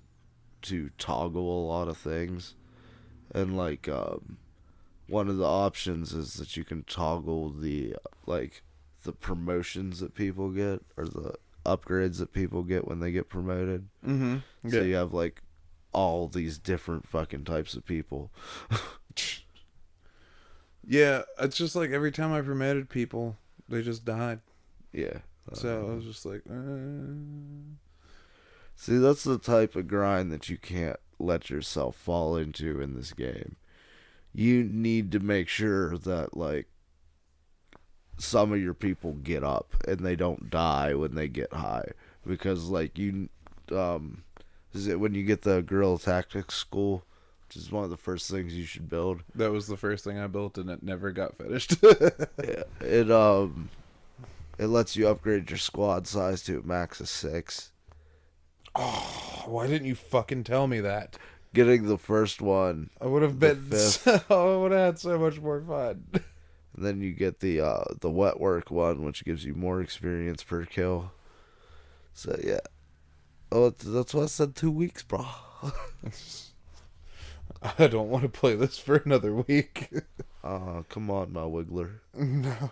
to toggle a lot of things. And, like, one of the options is that you can toggle the promotions that people get, or the upgrades that people get when they get promoted. Mm-hmm. So you have, like, all these different fucking types of people. Yeah, it's just like every time I promoted people, they just died. Yeah. So I was just like, See, that's the type of grind that you can't let yourself fall into in this game. You need to make sure that, like, some of your people get up and they don't die when they get high. Because, like, is it when you get the guerrilla tactics school, which is one of the first things you should build. that was the first thing I built, and it never got finished. Yeah, it lets you upgrade your squad size to a max of 6. Oh, why didn't you fucking tell me that? Getting the first one, I would have the been. fifth. I would have had so much more fun. and then you get the wet work one, which gives you more experience per kill. So yeah, that's why I said 2 weeks, bro. I don't want to play this for another week. Come on, my wiggler. No.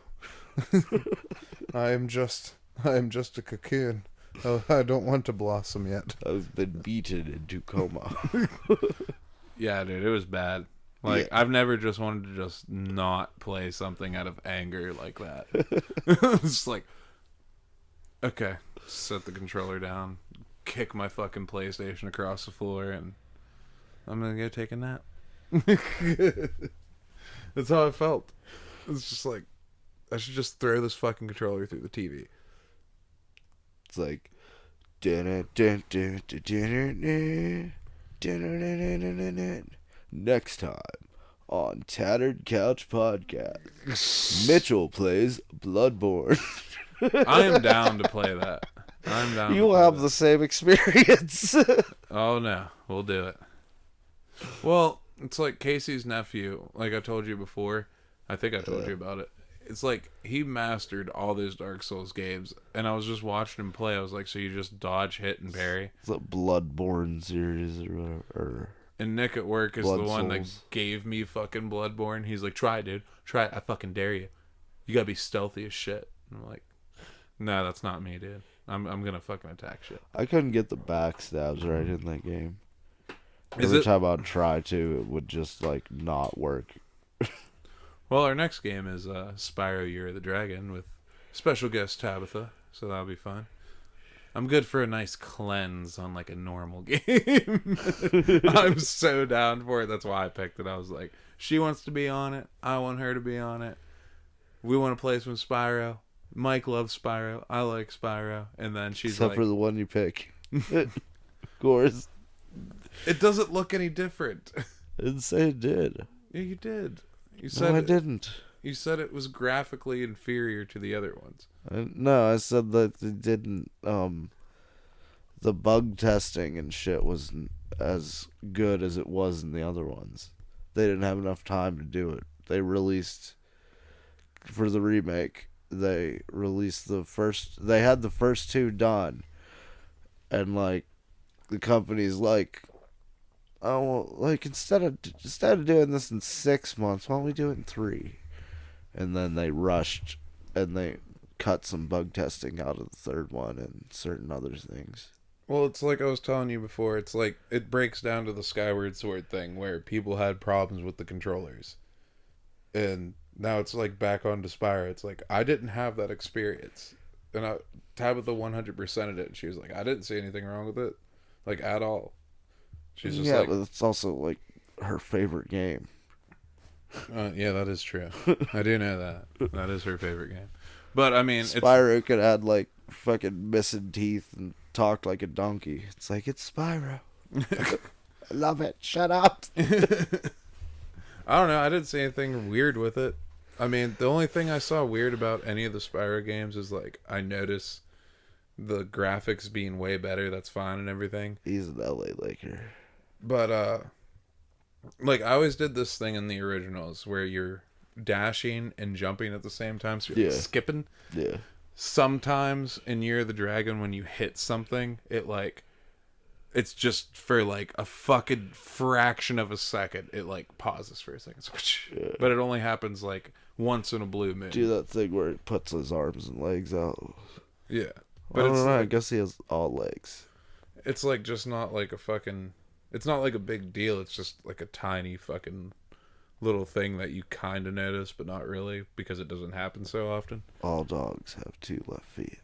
I am just a cocoon. Oh, I don't want to blossom yet. I've been beaten into coma. Yeah, dude, it was bad. Like, Yeah. I've never just wanted to just not play something out of anger like that. It's like, okay, set the controller down, kick my fucking PlayStation across the floor, and I'm gonna go take a nap. That's how I felt. It's just like, I should just throw this fucking controller through the TV. It's like, next time on Tattered Couch Podcast, Mitchell plays Bloodborne. I am down to play that. I'm down. You'll have the same experience. Oh no, we'll do it. Well, it's like Casey's nephew. Like I told you before, I think I told you about it. It's like he mastered all those Dark Souls games, and I was just watching him play. I was like, so you just dodge, hit, and parry. It's a Bloodborne series or whatever. And Nick at work is Blood the one that Souls. gave me fucking Bloodborne. He's like, try it, dude. Try it. I fucking dare you. You gotta be stealthy as shit. And I'm like, no, that's not me, dude. I'm gonna fucking attack shit. I couldn't get the backstabs right in that game. Is Every it? time I'd try to, it would just like not work. Well, our next game is Spyro Year of the Dragon with special guest Tabitha, so that'll be fun. I'm good for a nice cleanse on like a normal game. I'm so down for it. That's why I picked it. I was like, she wants to be on it. I want her to be on it. We want to play some Spyro. Mike loves Spyro. I like Spyro. And then she's Except like, for the one you pick. Of course. it doesn't look any different. I didn't say it did. Yeah, you did. You No, said I didn't. You said it was graphically inferior to the other ones. No, I said that it didn't. The bug testing and shit wasn't as good as it was in the other ones. They didn't have enough time to do it. They released for the remake. They released the first. They had the first 2 done, and like the company's like, oh, well, like instead of doing this in 6 months, why don't we do it in 3? And then they rushed and they cut some bug testing out of the third one and certain other things. Well, it's like I was telling you before. It's like it breaks down to the Skyward Sword thing where people had problems with the controllers. And now it's like back onto Spyro. It's like I didn't have that experience. And Tabitha 100%ed it. And she was like, I didn't see anything wrong with it. Like at all. She's just like, but it's also like her favorite game. yeah, that is true. I do know that. That is her favorite game. But I mean, Spyro could add like fucking missing teeth and talk like a donkey. It's like, it's Spyro. I love it. Shut up. I don't know. I didn't see anything weird with it. I mean, the only thing I saw weird about any of the Spyro games is like I notice the graphics being way better. That's fine and everything. He's an LA Laker. But like I always did this thing in the originals where you're dashing and jumping at the same time, so you're like, Yeah. skipping. Yeah. Sometimes in Year of the Dragon, when you hit something, it's just for like a fucking fraction of a second. It like pauses for a second, Yeah. but it only happens like once in a blue moon. Do that thing where he puts his arms and legs out. Yeah, But but I don't it's know. I like, guess he has all legs. it's like just not like a fucking. It's not like a big deal. It's just like a tiny fucking little thing that you kind of notice, but not really, because it doesn't happen so often. All dogs have 2 left feet.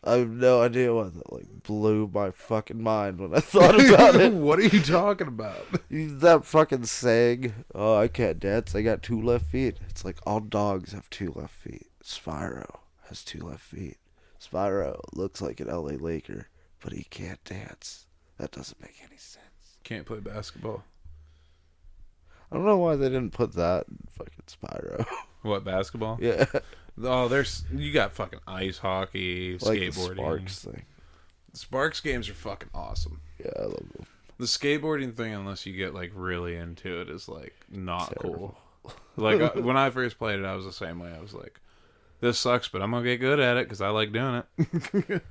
I have no idea why that like blew my fucking mind when I thought about it. What are you talking about? That fucking saying, "Oh, I can't dance. I got 2 left feet." It's like all dogs have 2 left feet. Spyro has 2 left feet. Spyro looks like an LA Laker, but he can't dance. That doesn't make any sense. Can't play basketball. I don't know why they didn't put that in fucking Spyro. What, basketball? Yeah. Oh, you got fucking ice hockey, Like the skateboarding. Sparks thing. Sparks games are fucking awesome. Yeah, I love them. The skateboarding thing, unless you get like really into it, is like not Terrible. cool. Like when I first played it, I was the same way. I was like, this sucks, but I'm gonna get good at it because I like doing it.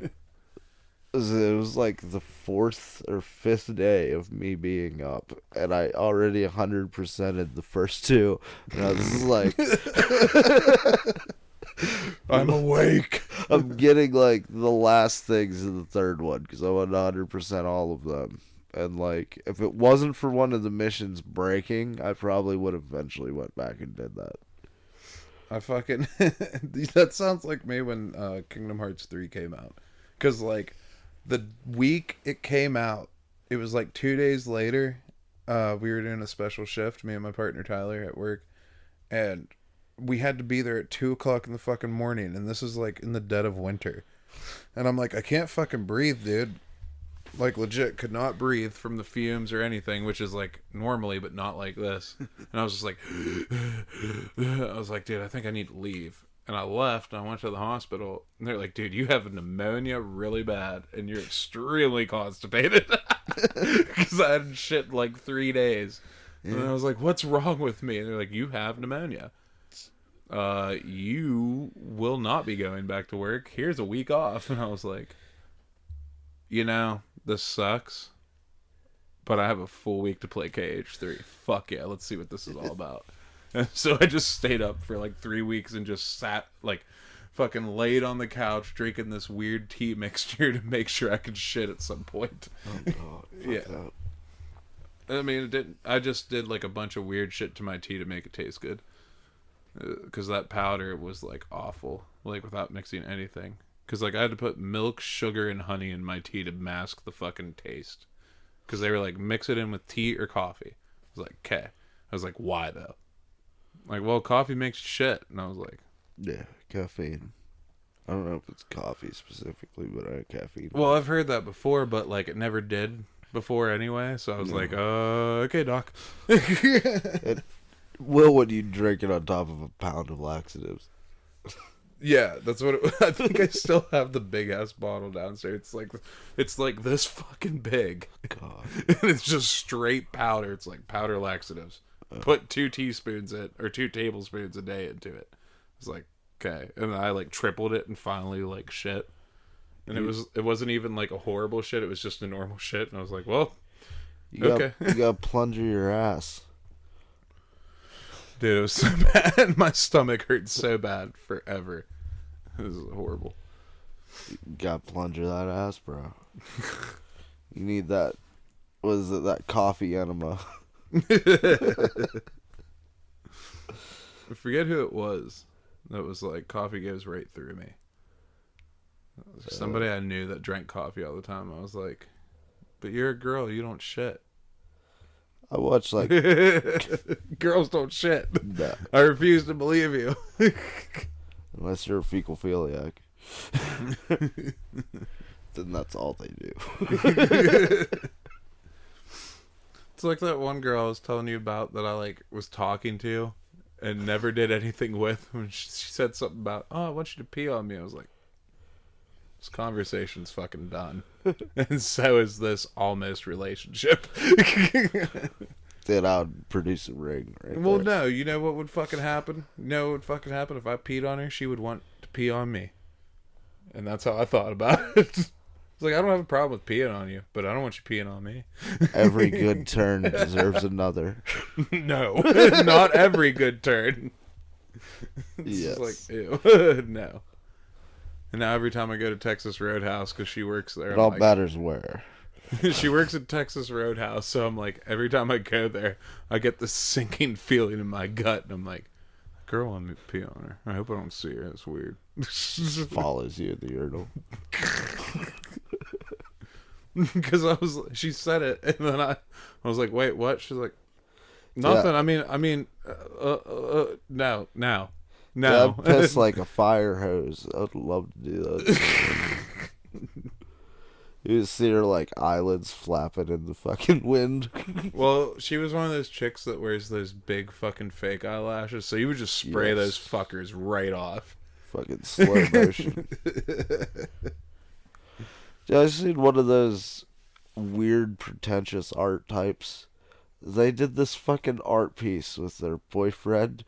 It was like the 4th or 5th day of me being up, and I already 100%ed the first 2. And I was like, I'm awake. I'm getting like the last things in the 3rd one because I went 100% all of them. And like, if it wasn't for one of the missions breaking, I probably would have eventually went back and did that. I fucking that sounds like me when Kingdom Hearts 3 came out, because like the week it came out, it was like 2 days later. We were doing a special shift, me and my partner Tyler at work, and we had to be there at 2:00 in the fucking morning, and this is like in the dead of winter, and I'm like, I can't fucking breathe, dude. Like legit could not breathe From the fumes or anything, which is like normally, but not like this. And I was just like, I was like, dude, I think I need to leave. And I left and I went to the hospital, and they're like, dude, you have pneumonia really bad and you're extremely constipated. Because I hadn't shit in like 3 days. And I was like, what's wrong with me? And they're like, you have pneumonia. You will not be going back to work. Here's a week off. And I was like, this sucks, but I have a full week to play KH3. Fuck yeah, let's see what this is all about. And so I just stayed up for like 3 weeks and just sat, like, fucking laid on the couch drinking this weird tea mixture to make sure I could shit at some point. Oh god, Yeah. that. I mean, it didn't. I just did like a bunch of weird shit to my tea to make it taste good. Because that powder was like awful, like without mixing anything. Because like I had to put milk, sugar, and honey in my tea to mask the fucking taste. Because they were like, mix it in with tea or coffee. I was like, okay. I was like, why though? Like, well, coffee makes shit. And I was like, Yeah, caffeine. I don't know if it's coffee specifically, but I had caffeine. well, I've heard that before, but like it never did before anyway. So I was like, okay, doc. Will, when you drink it on top of a pound of laxatives. Yeah, that's what I think. I still have the big ass bottle downstairs. It's like this fucking big. God. And it's just straight powder. It's like powder laxatives. Put 2 teaspoons or 2 tablespoons a day into it. It's like, okay. And then I like tripled it and finally like shit. And it wasn't even like a horrible shit. It was just a normal shit. And I was like, well, okay. You gotta plunger your ass. Dude, it was so bad. My stomach hurt so bad forever. It was horrible. You gotta plunger that ass, bro. You need that. What is it? That coffee enema. I forget who it was. That was like, coffee goes right through me. It was somebody I knew that drank coffee all the time. I was like, but you're a girl, you don't shit. I watch like Girls don't shit. nah, I refuse to believe you. unless you're a fecal philiac. Then that's all they do. It's like that one girl I was telling you about that I like was talking to and never did anything with. When she said something about, oh, I want you to pee on me. I was like, this conversation's fucking done. And so is this almost relationship. Then I'd produce a ring, right? Well, there. no, you know what would fucking happen? You know what would fucking happen if I peed on her? She would want to pee on me. And that's how I thought about it. It's like, I don't have a problem with peeing on you, but I don't want you peeing on me. Every good turn deserves another. No, not every good turn. It's Yes. just like, ew. No. And now every time I go to Texas Roadhouse, because she works there, It I'm all like, matters where. She works at Texas Roadhouse, so I'm like, every time I go there, I get this sinking feeling in my gut, and I'm like, girl, want me to pee on her. I hope I don't see her. That's weird. Follows you in the urinal. Because she said it, and then I was like, wait, what? She's like, nothing. Yeah. No. Yeah, I'm pissed like a fire hose. I'd love to do that. You just see her like eyelids flapping in the fucking wind. Well, she was one of those chicks that wears those big fucking fake eyelashes, so you would just spray Yes. those fuckers right off. Fucking slow motion. Yeah, I seen one of those weird, pretentious art types. They did this fucking art piece with their boyfriend,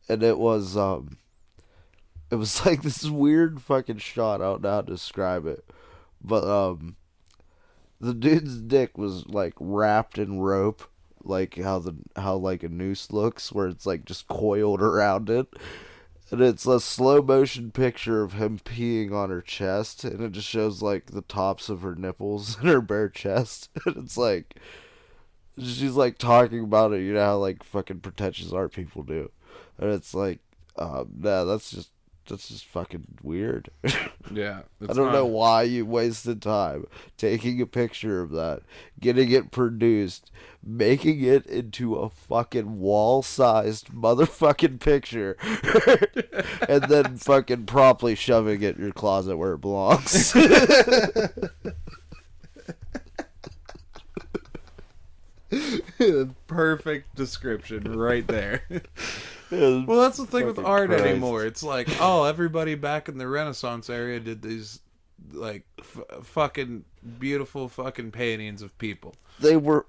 and it was like this weird fucking shot. I don't know how to describe it, but the dude's dick was like wrapped in rope, like how like a noose looks, where it's like just coiled around it. And it's a slow motion picture of him peeing on her chest, and it just shows like the tops of her nipples and her bare chest. And it's like she's like talking about it, you know how like fucking pretentious art people do. And it's like, nah, that's just fucking weird. Yeah. I don't know why you wasted time taking a picture of that, getting it produced, making it into a fucking wall-sized motherfucking picture, and then fucking promptly shoving it in your closet where it belongs. Perfect description right there. Yeah, Well, that's the thing with fucking art Christ. anymore. It's like, oh, everybody back in the Renaissance area did these, like, fucking beautiful fucking paintings of people. They were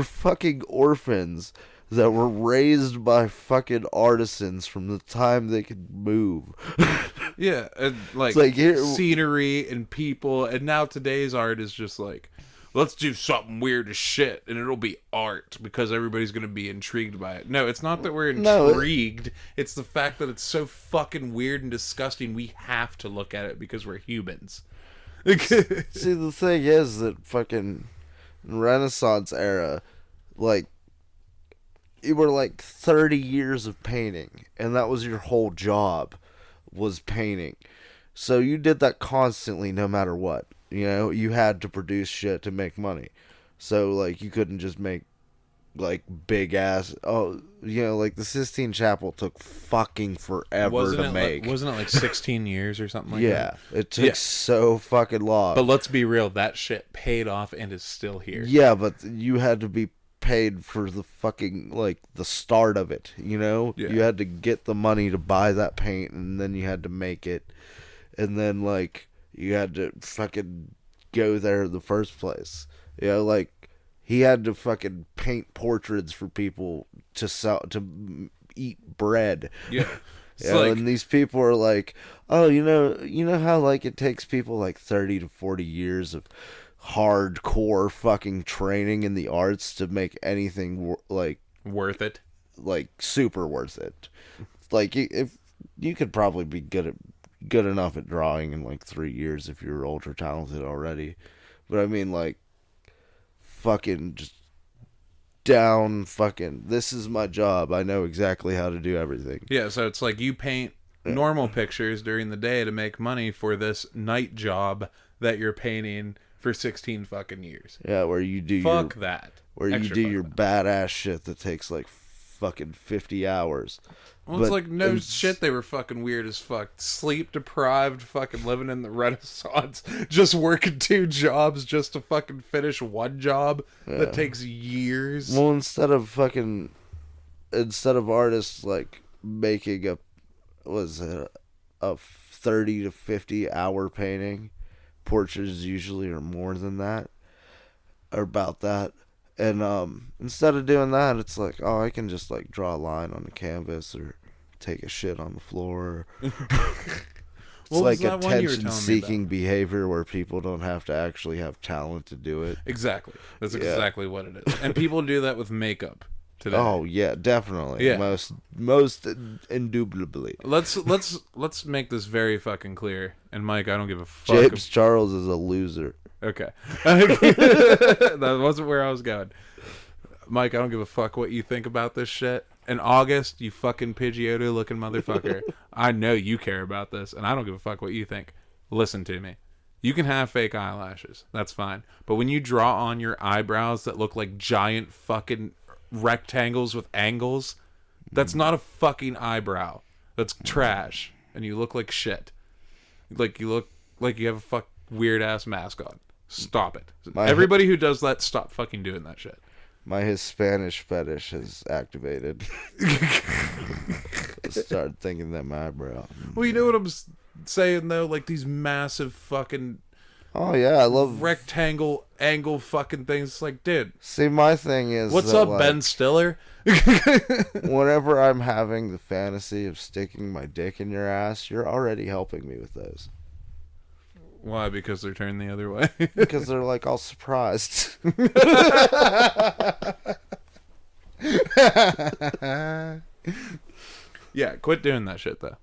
fucking orphans that were raised by fucking artisans from the time they could move. Yeah, and like, It's like, here- scenery and people, and now today's art is just like, let's do something weird as shit, and it'll be art because everybody's gonna be intrigued by it. No, it's not that we're No, intrigued. It's the fact that it's so fucking weird and disgusting. We have to look at it because we're humans. See, the thing is that fucking Renaissance era, like, you were like 30 years of painting, and that was your whole job, was painting. So you did that constantly no matter what. You know, you had to produce shit to make money. So, like, you couldn't just make, like, big ass. Oh, you know, like, the Sistine Chapel took fucking forever to make. Wasn't it like 16 years or something like Yeah, that? it took so fucking long. But let's be real, that shit paid off and is still here. Yeah, but you had to be paid for the fucking, like, the start of it, you know? Yeah. You had to get the money to buy that paint, and then you had to make it. And then, like, you had to fucking go there in the first place. You know, like, he had to fucking paint portraits for people to sell, to eat bread. Yeah. You know, and these people are like, oh, you know how, like, it takes people like 30 to 40 years of hardcore fucking training in the arts to make anything like worth it. Like super worth it. Like, if you could probably be good enough at drawing in like 3 years if you're ultra talented already. But I mean, like, fucking just down fucking, this is my job, I know exactly how to do everything. Yeah, so it's like you paint normal pictures during the day to make money for this night job that you're painting for 16 fucking years. Yeah, where you do Fuck that. where you Extra do fuck your that. badass shit that takes like fucking 50 hours. Well, it's But like, no shit, they were fucking weird as fuck. Sleep deprived, fucking living in the Renaissance, just working 2 jobs just to fucking finish one job that takes years. Well, instead of artists like making a 30 to 50 hour painting, portraits usually are more than that, or about that. And instead of doing that, it's like, oh, I can just like draw a line on the canvas or take a shit on the floor. It's What was like that one you were telling me attention-seeking behavior where people don't have to actually have talent to do it. Exactly. That's Yeah. exactly what it is. And people do that with makeup today. Oh yeah, definitely. Yeah. Most indubitably. Let's make this very fucking clear. And Mike, I don't give a fuck. James Charles is a loser. Okay. That wasn't where I was going. Mike, I don't give a fuck what you think about this shit. In August, you fucking Pidgeotto looking motherfucker. I know you care about this, and I don't give a fuck what you think. Listen to me. You can have fake eyelashes. That's fine. But when you draw on your eyebrows that look like giant fucking rectangles with angles, that's not a fucking eyebrow. That's trash. And you look like shit. Like you look like you have a fuck weird ass mask on. Stop it. Everybody who does that, stop fucking doing that shit. My Hispanic fetish is activated. I started thinking that my eyebrow. Well, you know what I'm saying though? Like these massive fucking Oh yeah, I love rectangle angle fucking things. It's like, dude. See, my thing is, what's that, up, Ben Stiller? Whenever I'm having the fantasy of sticking my dick in your ass, you're already helping me with those. Why? Because they're turned the other way. Because they're like all surprised. Yeah, quit doing that shit though.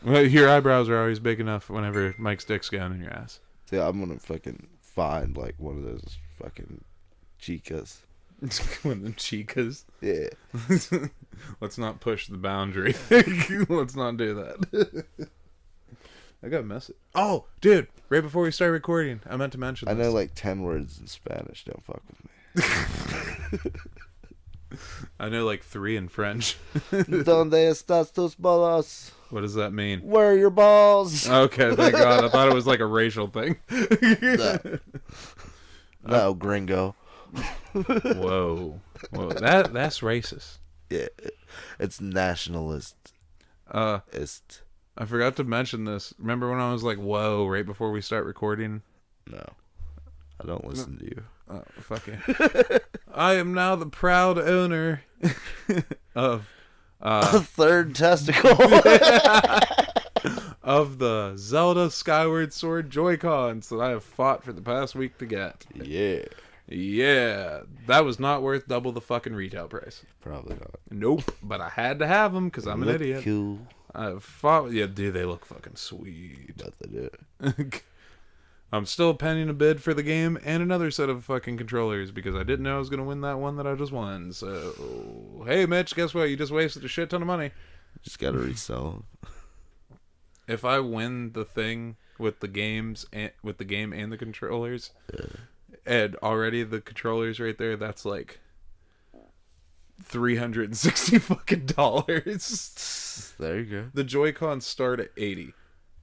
Well, your eyebrows are always big enough whenever Mike's dick's going in your ass. Yeah, I'm gonna fucking find like one of those fucking chicas. One of them chicas. Yeah. Let's not push the boundary. Let's not do that. I got a message. Oh, dude! Right before we start recording, I meant to mention this. I know like 10 words in Spanish. Don't fuck with me. I know like 3 in French. Donde estás tus bolas? What does that mean? Where are your balls? Okay, thank God. I thought it was like a racial thing. No, gringo. Whoa. That's racist. Yeah, it's nationalist. I forgot to mention this. Remember when I was like, whoa, right before we start recording? No, I don't listen to you. Oh, fuck it. I am now the proud owner of a third testicle of the Zelda Skyward Sword Joy-Cons that I have fought for the past week to get. Yeah, that was not worth double the fucking retail price. Probably not. Nope, but I had to have them because I'm an idiot. Cool. I fought. Yeah, dude, they look fucking sweet. Bet they do. I'm still penning a bid for the game and another set of fucking controllers because I didn't know I was going to win that one that I just won. So, hey, Mitch, guess what? You just wasted a shit ton of money. Just got to resell them. If I win the thing with the games and with the game and the controllers, and already the controllers right there, that's like $360 fucking dollars. There you go. The Joy-Cons start at $80.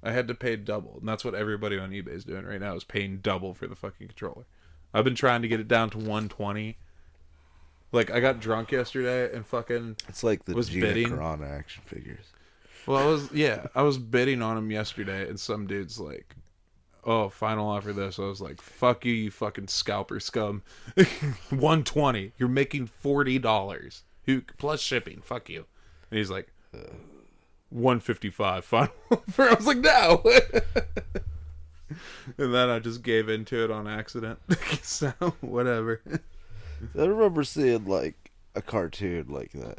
I had to pay double, and that's what everybody on eBay is doing right now, is paying double for the fucking controller. I've been trying to get it down to $120. Like, I got drunk yesterday and fucking it's like the was Gina bidding. Carano action figures. Well, I was bidding on them yesterday, and some dude's like, oh, final offer this. I was like, fuck you, you fucking scalper scum. $120. You're making $40. Plus shipping. Fuck you. And he's like, $155 final offer. I was like, no. And then I just gave into it on accident. So, whatever. I remember seeing like a cartoon like that.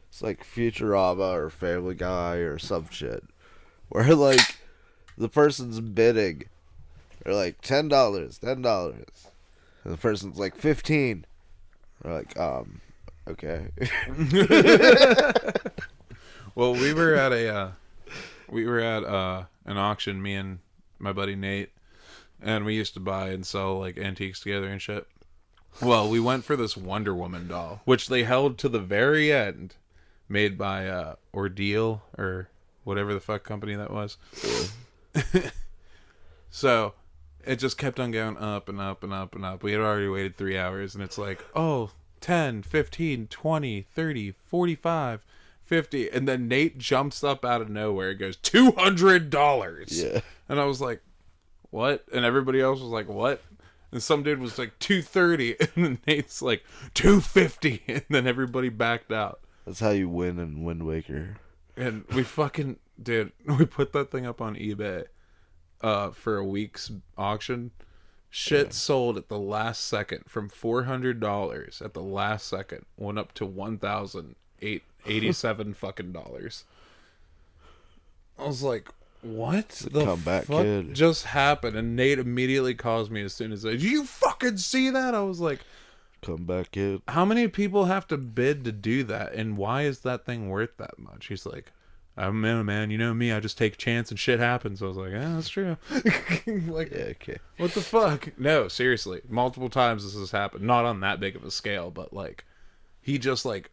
It's like Futurama or Family Guy or some shit. Where like the person's bidding. They're like $10, $10. And the person's like 15. They're like, okay. Well, we were at an auction, me and my buddy Nate, and we used to buy and sell like antiques together and shit. Well, we went for this Wonder Woman doll, which they held to the very end, made by Ordeal or whatever the fuck company that was. So it just kept on going up and up and up and up. We had already waited 3 hours, and it's like, oh, 10, 15, 20, 30, 45, 50. And then Nate jumps up out of nowhere and goes, $200. Yeah. And I was like, what? And everybody else was like, what? And some dude was like, $230. And then Nate's like, $250. And then everybody backed out. That's how you win in Wind Waker. And we fucking, dude, we put that thing up on eBay for a week's auction. Shit sold at the last second from $400 at the last second went up to $1,087 fucking dollars. I was like, what the the comeback fuck kid. just happened? And Nate immediately calls me as soon as "Do you fucking see that?" I was like, Comeback kid. how many people have to bid to do that, and why is that thing worth that much? He's like, I don't know, man. You know me. I just take a chance and shit happens. I was like, yeah, that's true. Like, Yeah, okay. what the fuck? No, seriously. Multiple times this has happened. Not on that big of a scale, but like, he just like,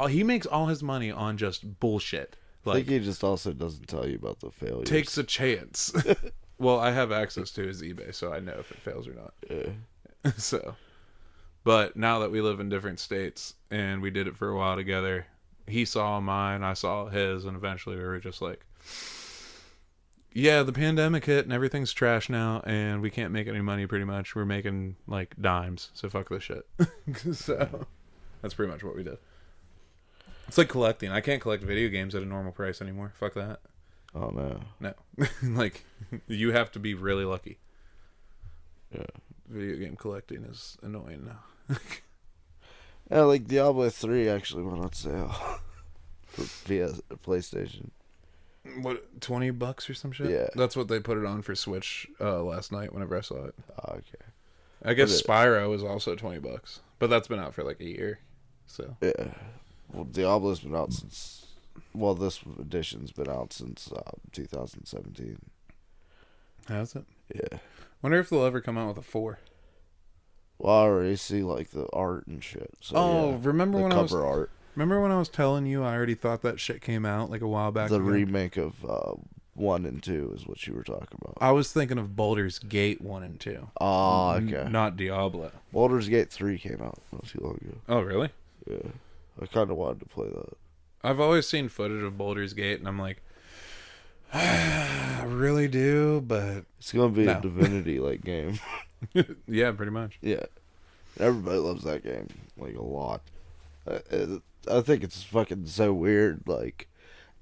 he makes all his money on just bullshit. I Like, think he just also doesn't tell you about the failures. takes a chance. Well, I have access to his eBay, so I know if it fails or not. Yeah. So, but now that we live in different states and we did it for a while together, he saw mine, I saw his, and eventually we were just like, yeah, the pandemic hit and everything's trash now, and we can't make any money pretty much. We're making like dimes, so fuck this shit. So that's pretty much what we did. It's like collecting. I can't collect video games at a normal price anymore. Fuck that. Oh no. No. Like, you have to be really lucky. Yeah. Video game collecting is annoying now. Yeah, like Diablo 3 actually went on sale for PlayStation. What, $20 or some shit? Yeah. That's what they put it on for Switch last night whenever I saw it. Oh, okay. I guess But Spyro is also $20, but that's been out for like a year. So Yeah. Well, Diablo's been out since... Well, this edition's been out since 2017. has it? Yeah. Wonder if they'll ever come out with a 4. Well, I already see, like, the art and shit. So, Oh, yeah. remember The when cover art. Remember when I was telling you I already thought that shit came out like a while back The ago? remake of 1 and 2 is what you were talking about. I was thinking of Baldur's Gate 1 and 2. Oh, okay. Not Diablo. Baldur's Gate 3 came out not too long ago. Oh, really? Yeah. I kind of wanted to play that. I've always seen footage of Baldur's Gate, and I'm like, I really do, but It's going to be No. a Divinity-like game. yeah, pretty much. Yeah. Everybody loves that game, like, a lot. I think it's fucking so weird, like,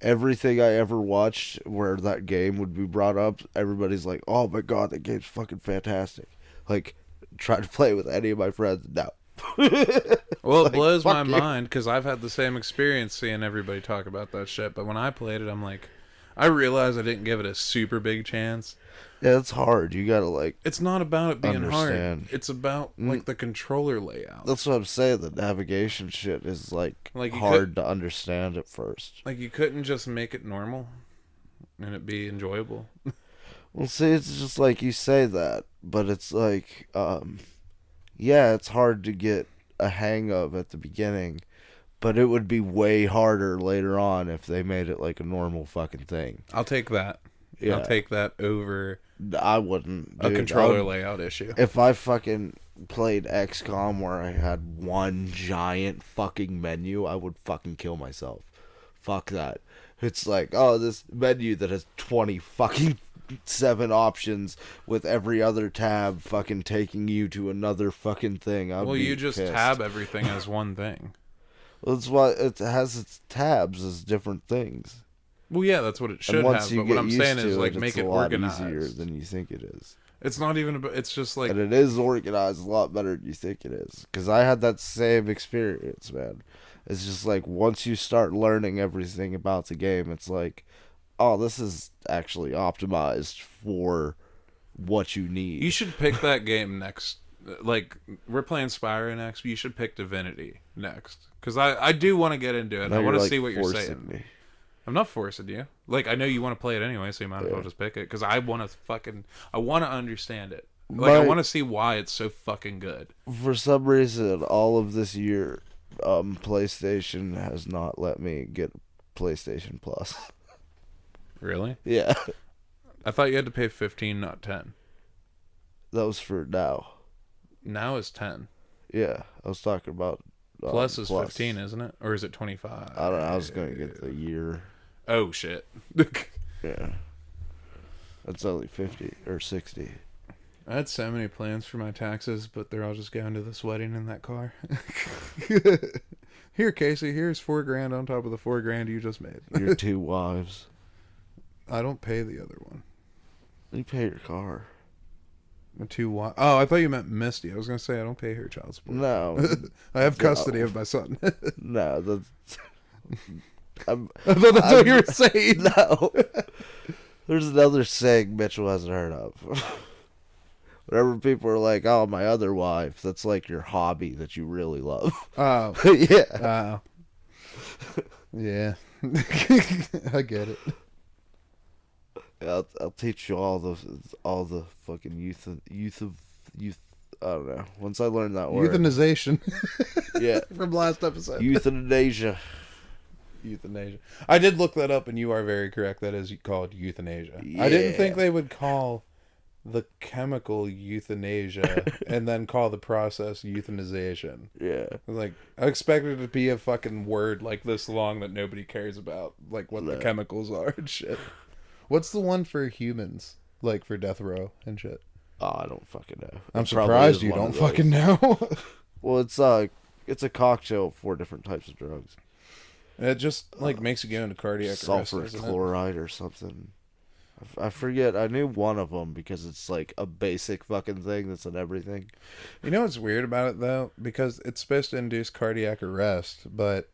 everything I ever watched where that game would be brought up, everybody's like, oh my god, that game's fucking fantastic. Like, try to play it with any of my friends, no. Well, it Like, blows my fuck you. mind because I've had the same experience seeing everybody talk about that shit. But when I played it, I'm like, I realized I didn't give it a super big chance. Yeah, it's hard. You gotta, like, It's not about it being Understand. hard. It's about like the controller layout. that's what I'm saying. The navigation shit is, like Like, you hard to understand at first. Like, you couldn't just make it normal and it be enjoyable. Well, see, it's just like you say that, but it's like, yeah, it's hard to get a hang of at the beginning, but it would be way harder later on if they made it like a normal fucking thing. I'll take that. Yeah. I'll take that over I wouldn't. a Dude, controller layout issue. If I fucking played XCOM where I had one giant fucking menu, I would fucking kill myself. Fuck that. It's like, oh, this menu that has 20 fucking 7 options with every other tab fucking taking you to another fucking thing. Well, you just tab everything as one thing. Well, that's why it has its tabs as different things. Well, yeah, that's what it should And once have. you But get what I'm used saying to is, like, it's make a it lot organized. easier than you think it is. It's not even about. It's just like. And it is organized a lot better than you think it is. Because I had that same experience, man. It's just like, once you start learning everything about the game, it's like, oh, this is actually optimized for what you need. You should pick that game next. Like, we're playing Spyro next. You should pick Divinity next. Because I do want to get into it. Now I want you're, to like, see what you're forcing saying. me. I'm not forcing you. Like, I know you want to play it anyway, so you might as well just pick it. Because I want to understand it. Like, I want to see why it's so fucking good. For some reason, all of this year, PlayStation has not let me get PlayStation Plus. Really? Yeah. I thought you had to pay 15, not 10. That was for now. Now it's 10. Yeah. I was talking about... Plus is 15, isn't it? Or is it 25? I don't know. I was going to get the year. Oh, shit. Yeah. That's only 50 or 60. I had so many plans for my taxes, but they're all just going to this wedding in that car. Here, Casey, here's $4,000 on top of the $4,000 you just made. Your 2 wives. I don't pay the other one. You pay your car. The 2 wives. Oh, I thought you meant Misty. I was going to say I don't pay her child support. No. I have custody of my son. No. That's... I thought that's what you were saying. No. There's another saying Mitchell hasn't heard of. Whenever people are like, "Oh, my other wife," that's like your hobby that you really love. Oh. Yeah. Yeah. I get it. Yeah, I'll teach you all the fucking youth. I don't know. Once I learn that word, Euthanization. yeah, From last episode. euthanasia. Euthanasia. I did look that up, and you are very correct. That is called euthanasia. Yeah. I didn't think they would call the chemical euthanasia and then call the process euthanization. Yeah. Like, I expected it to be a fucking word like this long that nobody cares about, like what the chemicals are and shit. What's the one for humans, like for death row and shit? Oh, I don't fucking know. I'm surprised you don't fucking know. Well, it's a cocktail of 4 different types of drugs. It just like makes you go into cardiac arrest. Sulfur chloride or something. I forget. I knew one of them because it's like a basic fucking thing that's in everything. You know what's weird about it though? Because it's supposed to induce cardiac arrest, but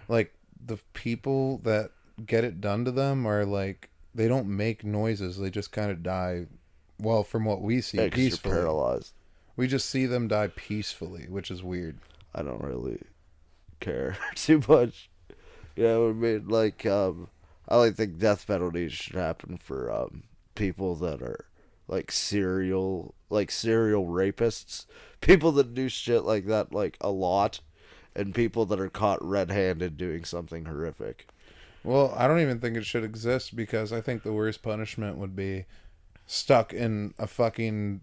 like the people that get it done to them are like they don't make noises. They just kind of die. Well, from what we see, peacefully. You're paralyzed. We just see them die peacefully, which is weird. I don't really care too much. Yeah, I mean, like, I think death penalties should happen for people that are like serial rapists, people that do shit like that like a lot, and people that are caught red-handed doing something horrific. Well, I don't even think it should exist because I think the worst punishment would be stuck in a fucking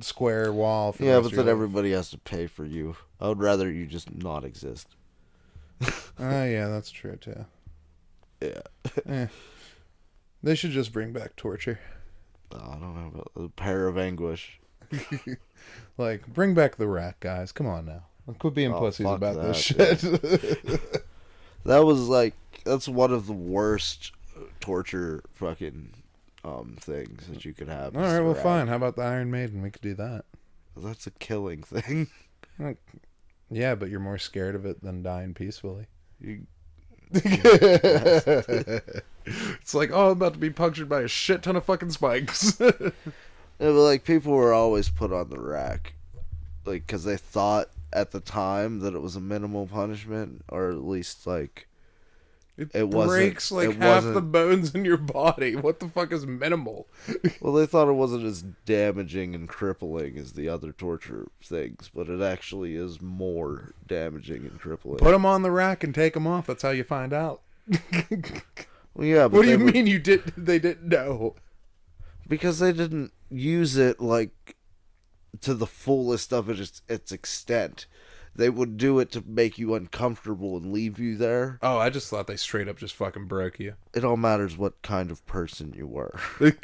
square wall. For Yeah, but then everybody has to pay for you. I would rather you just not exist. Yeah, that's true too. Yeah. They should just bring back torture. Oh, I don't know about the pair of anguish. Like, bring back the rack, guys. Come on now. Quit being pussies about that, this shit. That was like, that's one of the worst torture fucking things that you could have. All right, well, fine. How about the Iron Maiden? We could do that. That's a killing thing. Yeah, but you're more scared of it than dying peacefully. It's like, oh, I'm about to be punctured by a shit ton of fucking spikes. Yeah, but like people were always put on the rack, like because they thought at the time that it was a minimal punishment, or at least like it breaks like half the bones in your body. What the fuck is minimal? Well, they thought it wasn't as damaging and crippling as the other torture things, but it actually is more damaging and crippling. Put them on the rack and take them off. That's how you find out. Well, yeah, but what do you mean you did? They didn't know because they didn't use it like to the fullest of its extent. They would do it to make you uncomfortable and leave you there. Oh, I just thought they straight up just fucking broke you. It all matters what kind of person you were.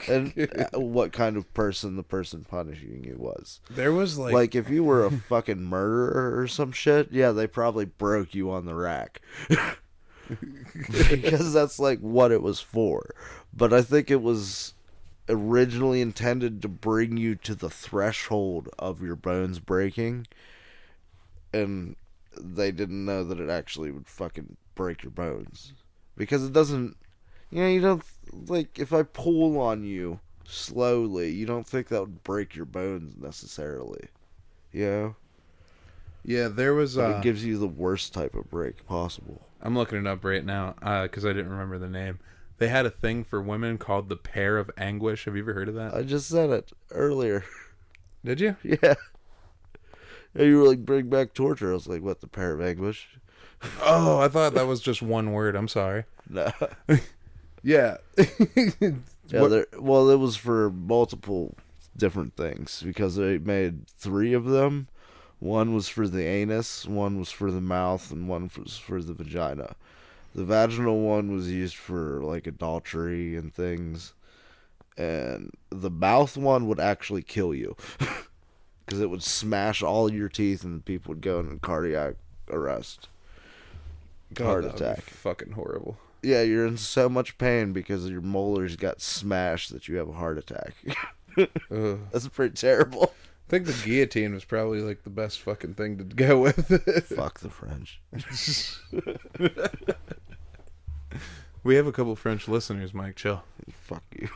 And what kind of person the person punishing you was. There was like... Like, if you were a fucking murderer or some shit, yeah, they probably broke you on the rack. Because that's like what it was for. But I think it was originally intended to bring you to the threshold of your bones breaking. And they didn't know that it actually would fucking break your bones. Because it doesn't... You know, you don't... Like, if I pull on you slowly, you don't think that would break your bones necessarily. You know? Yeah, there was... But it gives you the worst type of break possible. I'm looking it up right now, because I didn't remember the name. They had a thing for women called the pair of anguish. Have you ever heard of that? I just said it earlier. Did you? Yeah. And you were like, bring back torture. I was like, what, the pair of anguish? Oh, I thought that was just one word. I'm sorry. No. Yeah. Well, it was for multiple different things because they made 3 of them. One was for the anus, one was for the mouth, and one was for the vagina. The vaginal one was used for like adultery and things. And the mouth one would actually kill you. Because it would smash all your teeth and people would go into cardiac arrest. God, Heart that attack. would be fucking horrible. Yeah, you're in so much pain because your molars got smashed that you have a heart attack. That's pretty terrible. I think the guillotine was probably like the best fucking thing to go with. Fuck the French. We have a couple French listeners, Mike. Chill. Fuck you.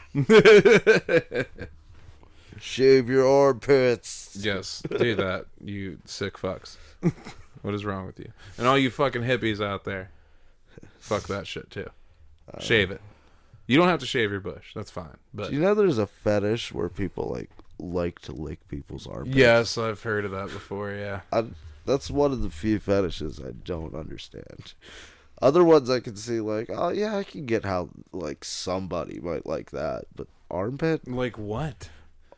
Shave your armpits. Yes, do that, you sick fucks. What is wrong with you? And all you fucking hippies out there, fuck that shit too. Shave it. You don't have to shave your bush. That's fine. But Do you know there's a fetish where people like to lick people's armpits? yes, I've heard of that before. Yeah. That's one of the few fetishes I don't understand. Other ones I can see like, oh yeah, I can get how like somebody might like that, but armpit, Like what?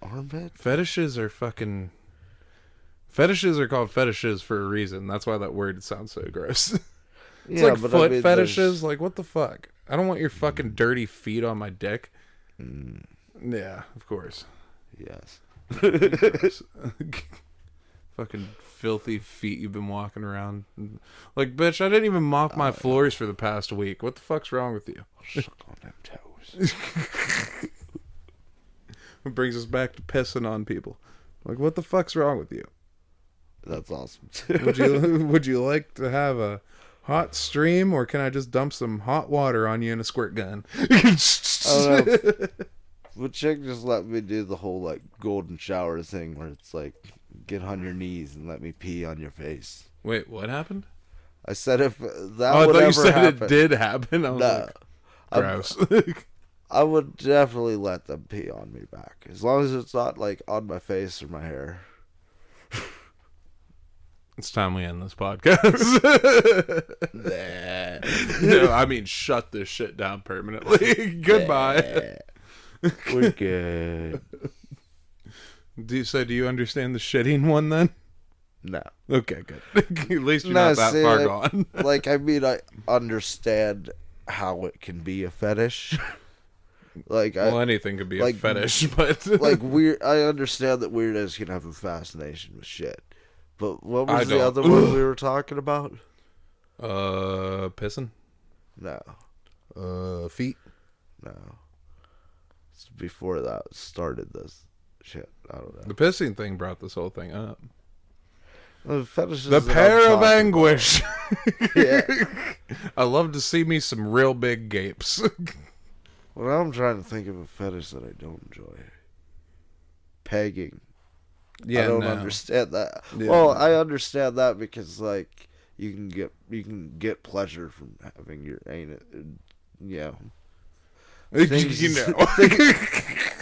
armpit. Fetishes are called fetishes for a reason. That's why that word sounds so gross. It's like foot fetishes. Like, what the fuck? I don't want your fucking dirty feet on my dick. Yeah, of course. Yes. Gross. Fucking filthy feet you've been walking around. Like, bitch, I didn't even mop my floors for the past week. What the fuck's wrong with you? Suck on them toes. It brings us back to pissing on people. Like, what the fuck's wrong with you? That's awesome. Would you like to have a hot stream, or can I just dump some hot water on you in a squirt gun? I don't know. But chick just let me do the whole like golden shower thing where it's like, get on your knees and let me pee on your face. Wait, what happened? I said if that I would thought you ever said happen, it did happen. I was no, like, gross. I would definitely let them pee on me back, as long as it's not like on my face or my hair. It's time we end this podcast. No, I mean, shut this shit down permanently. Goodbye. We're good. Do you understand the shitting one then? No. Okay, good. At least you're No, not that see, far gone. Like, I mean, I understand how it can be a fetish. Like, Well, anything could be like- a fetish, but like weird. I understand that weirdos can have a fascination with shit. But what I was the don't. other one we were talking about? pissing. No, Feet. no. It's before that started this shit. I don't know. The pissing thing brought this whole thing up. The fetishes The that I'm pair of talking anguish. about. Yeah. I love to see me some real big gapes. Well, I'm trying to think of a fetish that I don't enjoy. Pegging. Yeah, I don't no. understand that. Yeah, Well, no. I understand that because like you can get pleasure from having your anus. Yeah. Things, You know.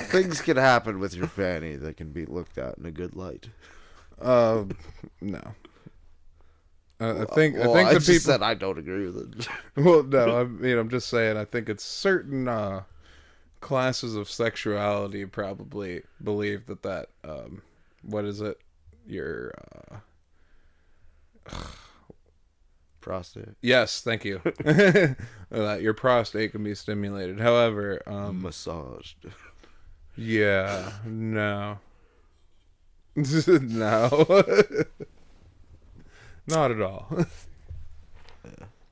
things can happen with your fanny that can be looked at in a good light. No. I think Well, the I just people. said I don't agree with it. Well, no, I'm just saying. I think it's certain classes of sexuality probably believe that what is it? Your Prostate. yes, thank you. That your prostate can be stimulated. However, Massaged. yeah, no, no, not at all.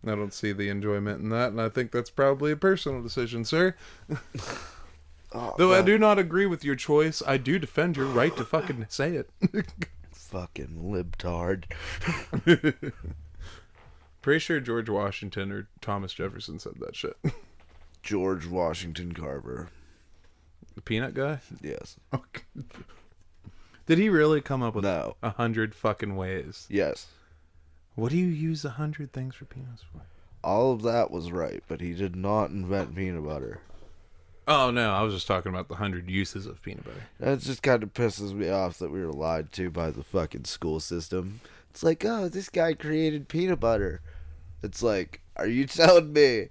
I don't see the enjoyment in that, and I think that's probably a personal decision, sir. Oh, Though I man. do not agree with your choice, I do defend your right to fucking say it. Fucking libtard. Pretty sure George Washington or Thomas Jefferson said that shit. George Washington Carver. The peanut guy? Yes. Did he really come up with No. 100 fucking ways? Yes. What do you use 100 things for peanuts for? All of that was right, but he did not invent peanut butter. Oh, no, I was just talking about the 100 uses of peanut butter. That just kind of pisses me off that we were lied to by the fucking school system. It's like, oh, this guy created peanut butter. It's like, are you telling me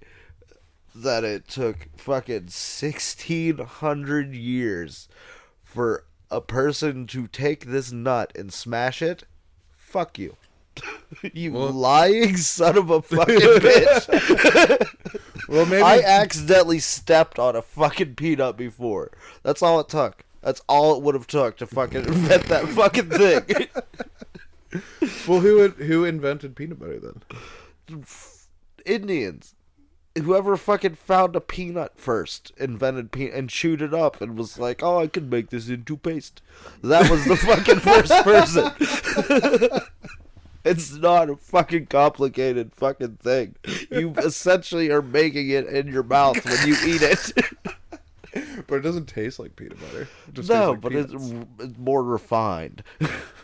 that it took fucking 1,600 years for a person to take this nut and smash it? Fuck you. You lying son of a fucking bitch. Well, maybe I accidentally stepped on a fucking peanut before. That's all it took. That's all it would have took to fucking invent that fucking thing. Well, who invented peanut butter then? Indians. Whoever fucking found a peanut first invented peanut and chewed it up and was like, oh, I can make this into paste. That was the fucking first person. It's not a fucking complicated fucking thing. You essentially are making it in your mouth when you eat it. But it doesn't taste like peanut butter. It just tastes No, like but peanuts. it's more refined.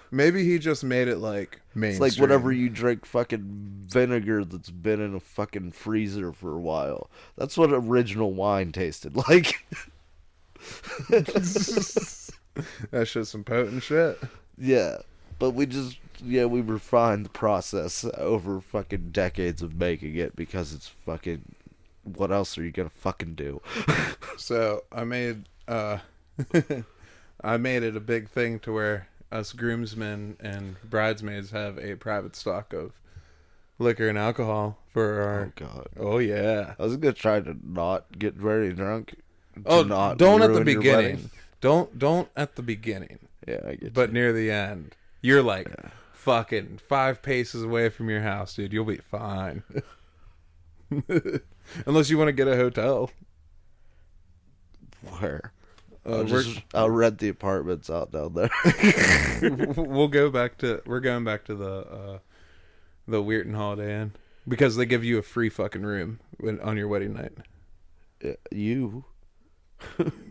Maybe he just made it like It's mainstream. like whenever you drink fucking vinegar that's been in a fucking freezer for a while. That's what original wine tasted like. That's just some potent shit. Yeah, but we refined the process over fucking decades of making it because it's fucking. What else are you gonna fucking do? So I made I made it a big thing to where us groomsmen and bridesmaids have a private stock of liquor and alcohol for our. Oh god. Oh yeah. I was gonna try to not get very drunk. Oh, Not don't at the ruin your wedding. beginning. Don't at the beginning. Yeah, I get But you. near the end, you're like fucking 5 paces away from your house, dude. You'll be fine. Unless you want to get a hotel. Where? We're I'll rent the apartments out down there. we're going back to the Weirton Holiday Inn because they give you a free fucking room on your wedding night. You?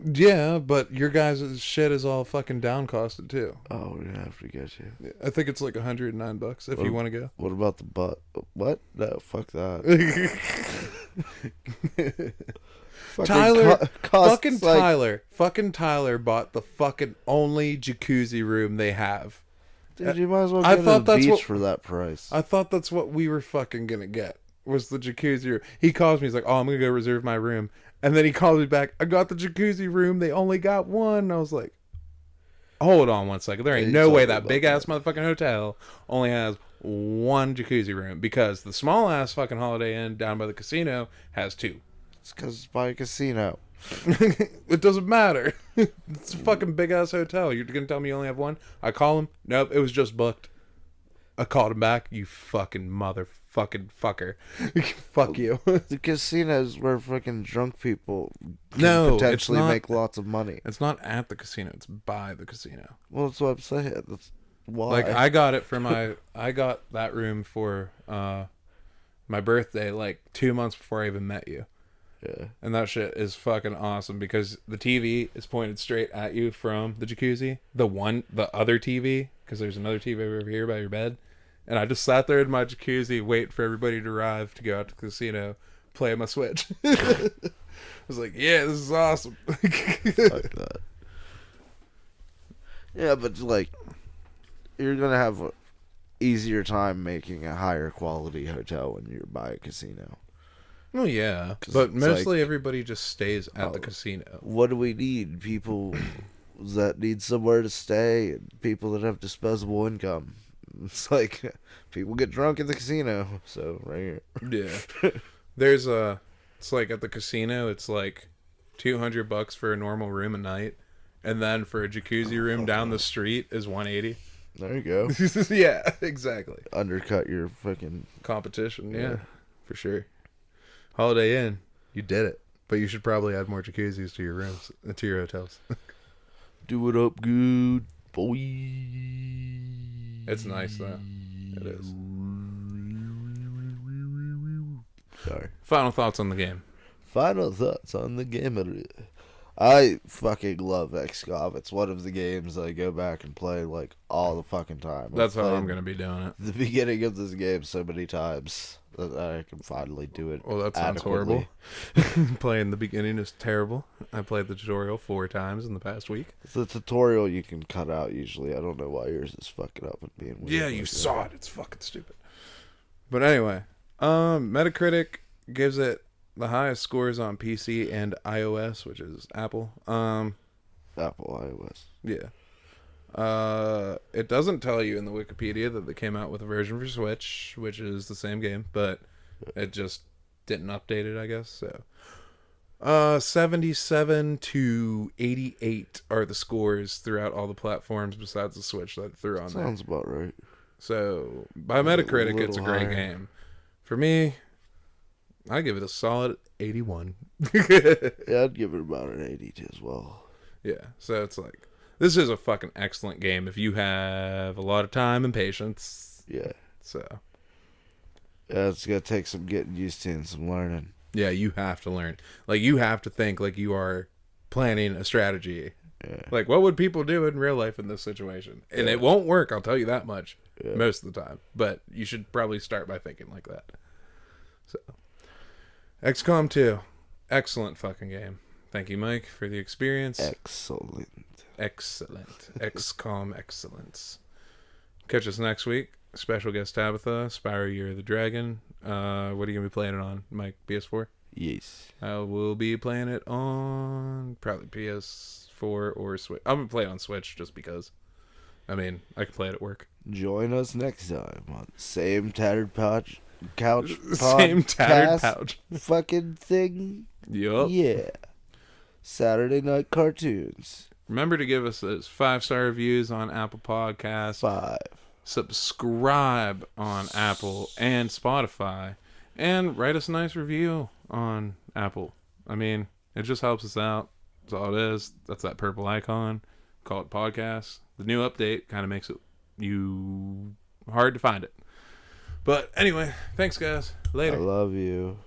Yeah, but your guys' shit is all fucking down costed too. Oh, we're gonna have to get you. I think it's like $109 if you want to go. What about the butt? What? No, fuck that. Tyler, costs like- fucking Tyler bought the fucking only jacuzzi room they have. Dude, you might as well I go to thought the that's beach what- for that price. I thought that's what we were fucking gonna get, was the jacuzzi room. He calls me, he's like, oh, I'm gonna go reserve my room. And then he calls me back, I got the jacuzzi room, they only got one. I was like, hold on one second. There ain't Hey, no way sorry that about big ass motherfucking hotel only has one jacuzzi room, because the small ass fucking Holiday Inn down by the casino has 2. It's because it's by a casino. It doesn't matter. It's a fucking big ass hotel. You're gonna tell me you only have one? I call him. Nope, it was just booked. I called him back. You fucking motherfucking fucker. Fuck you. The casinos where fucking drunk people can No, potentially it's not. make lots of money. It's not at the casino. It's by the casino. Well, that's what I'm saying. That's why. Like I got it for I got that room for my birthday like 2 months before I even met you. Yeah. And that shit is fucking awesome because the TV is pointed straight at you from the jacuzzi. The other TV, because there's another TV over here by your bed. And I just sat there in my jacuzzi, wait for everybody to arrive to go out to the casino, play my Switch. I was like, yeah, this is awesome. Fuck that. Yeah, but like, you're gonna have an easier time making a higher quality hotel when you're by a casino. Oh, yeah. 'Cause But it's mostly like- everybody just stays at the casino. What do we need? People that need somewhere to stay, and people that have disposable income. It's like people get drunk at the casino, so right here. Yeah. There's it's like at the casino, it's like $200 for a normal room a night. And then for a jacuzzi room down the street is $180. There you go. Yeah, exactly. Undercut your fucking. Competition, yeah, Yeah. for sure. Holiday Inn, you did it. But you should probably add more jacuzzis to your rooms, to your hotels. Do it up good, boy. It's nice though. It is. Sorry. Final thoughts on the game. Final thoughts on the game. I fucking love Xcom. It's one of the games I go back and play like all the fucking time. That's I've how I'm played gonna be doing it. the beginning of this game so many times that I can finally do it. Well, that sounds adequately. horrible. Playing the beginning is terrible. I played the tutorial 4 times in the past week. The tutorial you can cut out usually. I don't know why yours is fucking up and being weird. Yeah, like you that. saw it. It's fucking stupid. But anyway, Metacritic gives it the highest scores on PC and iOS, which is Apple. Apple iOS. Yeah. It doesn't tell you in the Wikipedia that they came out with a version for Switch, which is the same game, but it just didn't update it, I guess. So, 77 to 88 are the scores throughout all the platforms besides the Switch that threw on there. Sounds about right. So, by Metacritic, it's a little great higher. game. For me, I give it a solid 81. Yeah, I'd give it about an 80 as well. Yeah, so it's like, this is a fucking excellent game if you have a lot of time and patience. Yeah. So Yeah, it's gonna take some getting used to and some learning. yeah, you have to learn. Like, you have to think like you are planning a strategy. Yeah. Like, what would people do in real life in this situation? And it won't work, I'll tell you that much, most of the time. But you should probably start by thinking like that. So, XCOM 2. Excellent fucking game. Thank you, Mike, for the experience. Excellent. XCOM excellence. Catch us next week. Special guest Tabitha, Spyro Year of the Dragon. What are you going to be playing it on, Mike? PS4? Yes. I will be playing it on probably PS4 or Switch. I'm going to play it on Switch just because. I mean, I can play it at work. Join us next time on the same tattered couch Same tattered podcast pouch. fucking thing. Yup. Yeah. Saturday night cartoons. Remember to give us those 5-star reviews on Apple Podcasts. 5. Subscribe on Apple and Spotify. And write us a nice review on Apple. I mean, it just helps us out. That's all it is. That's that purple icon. Call it podcast. The new update kind of makes it hard to find it. But anyway, thanks guys. Later. I love you.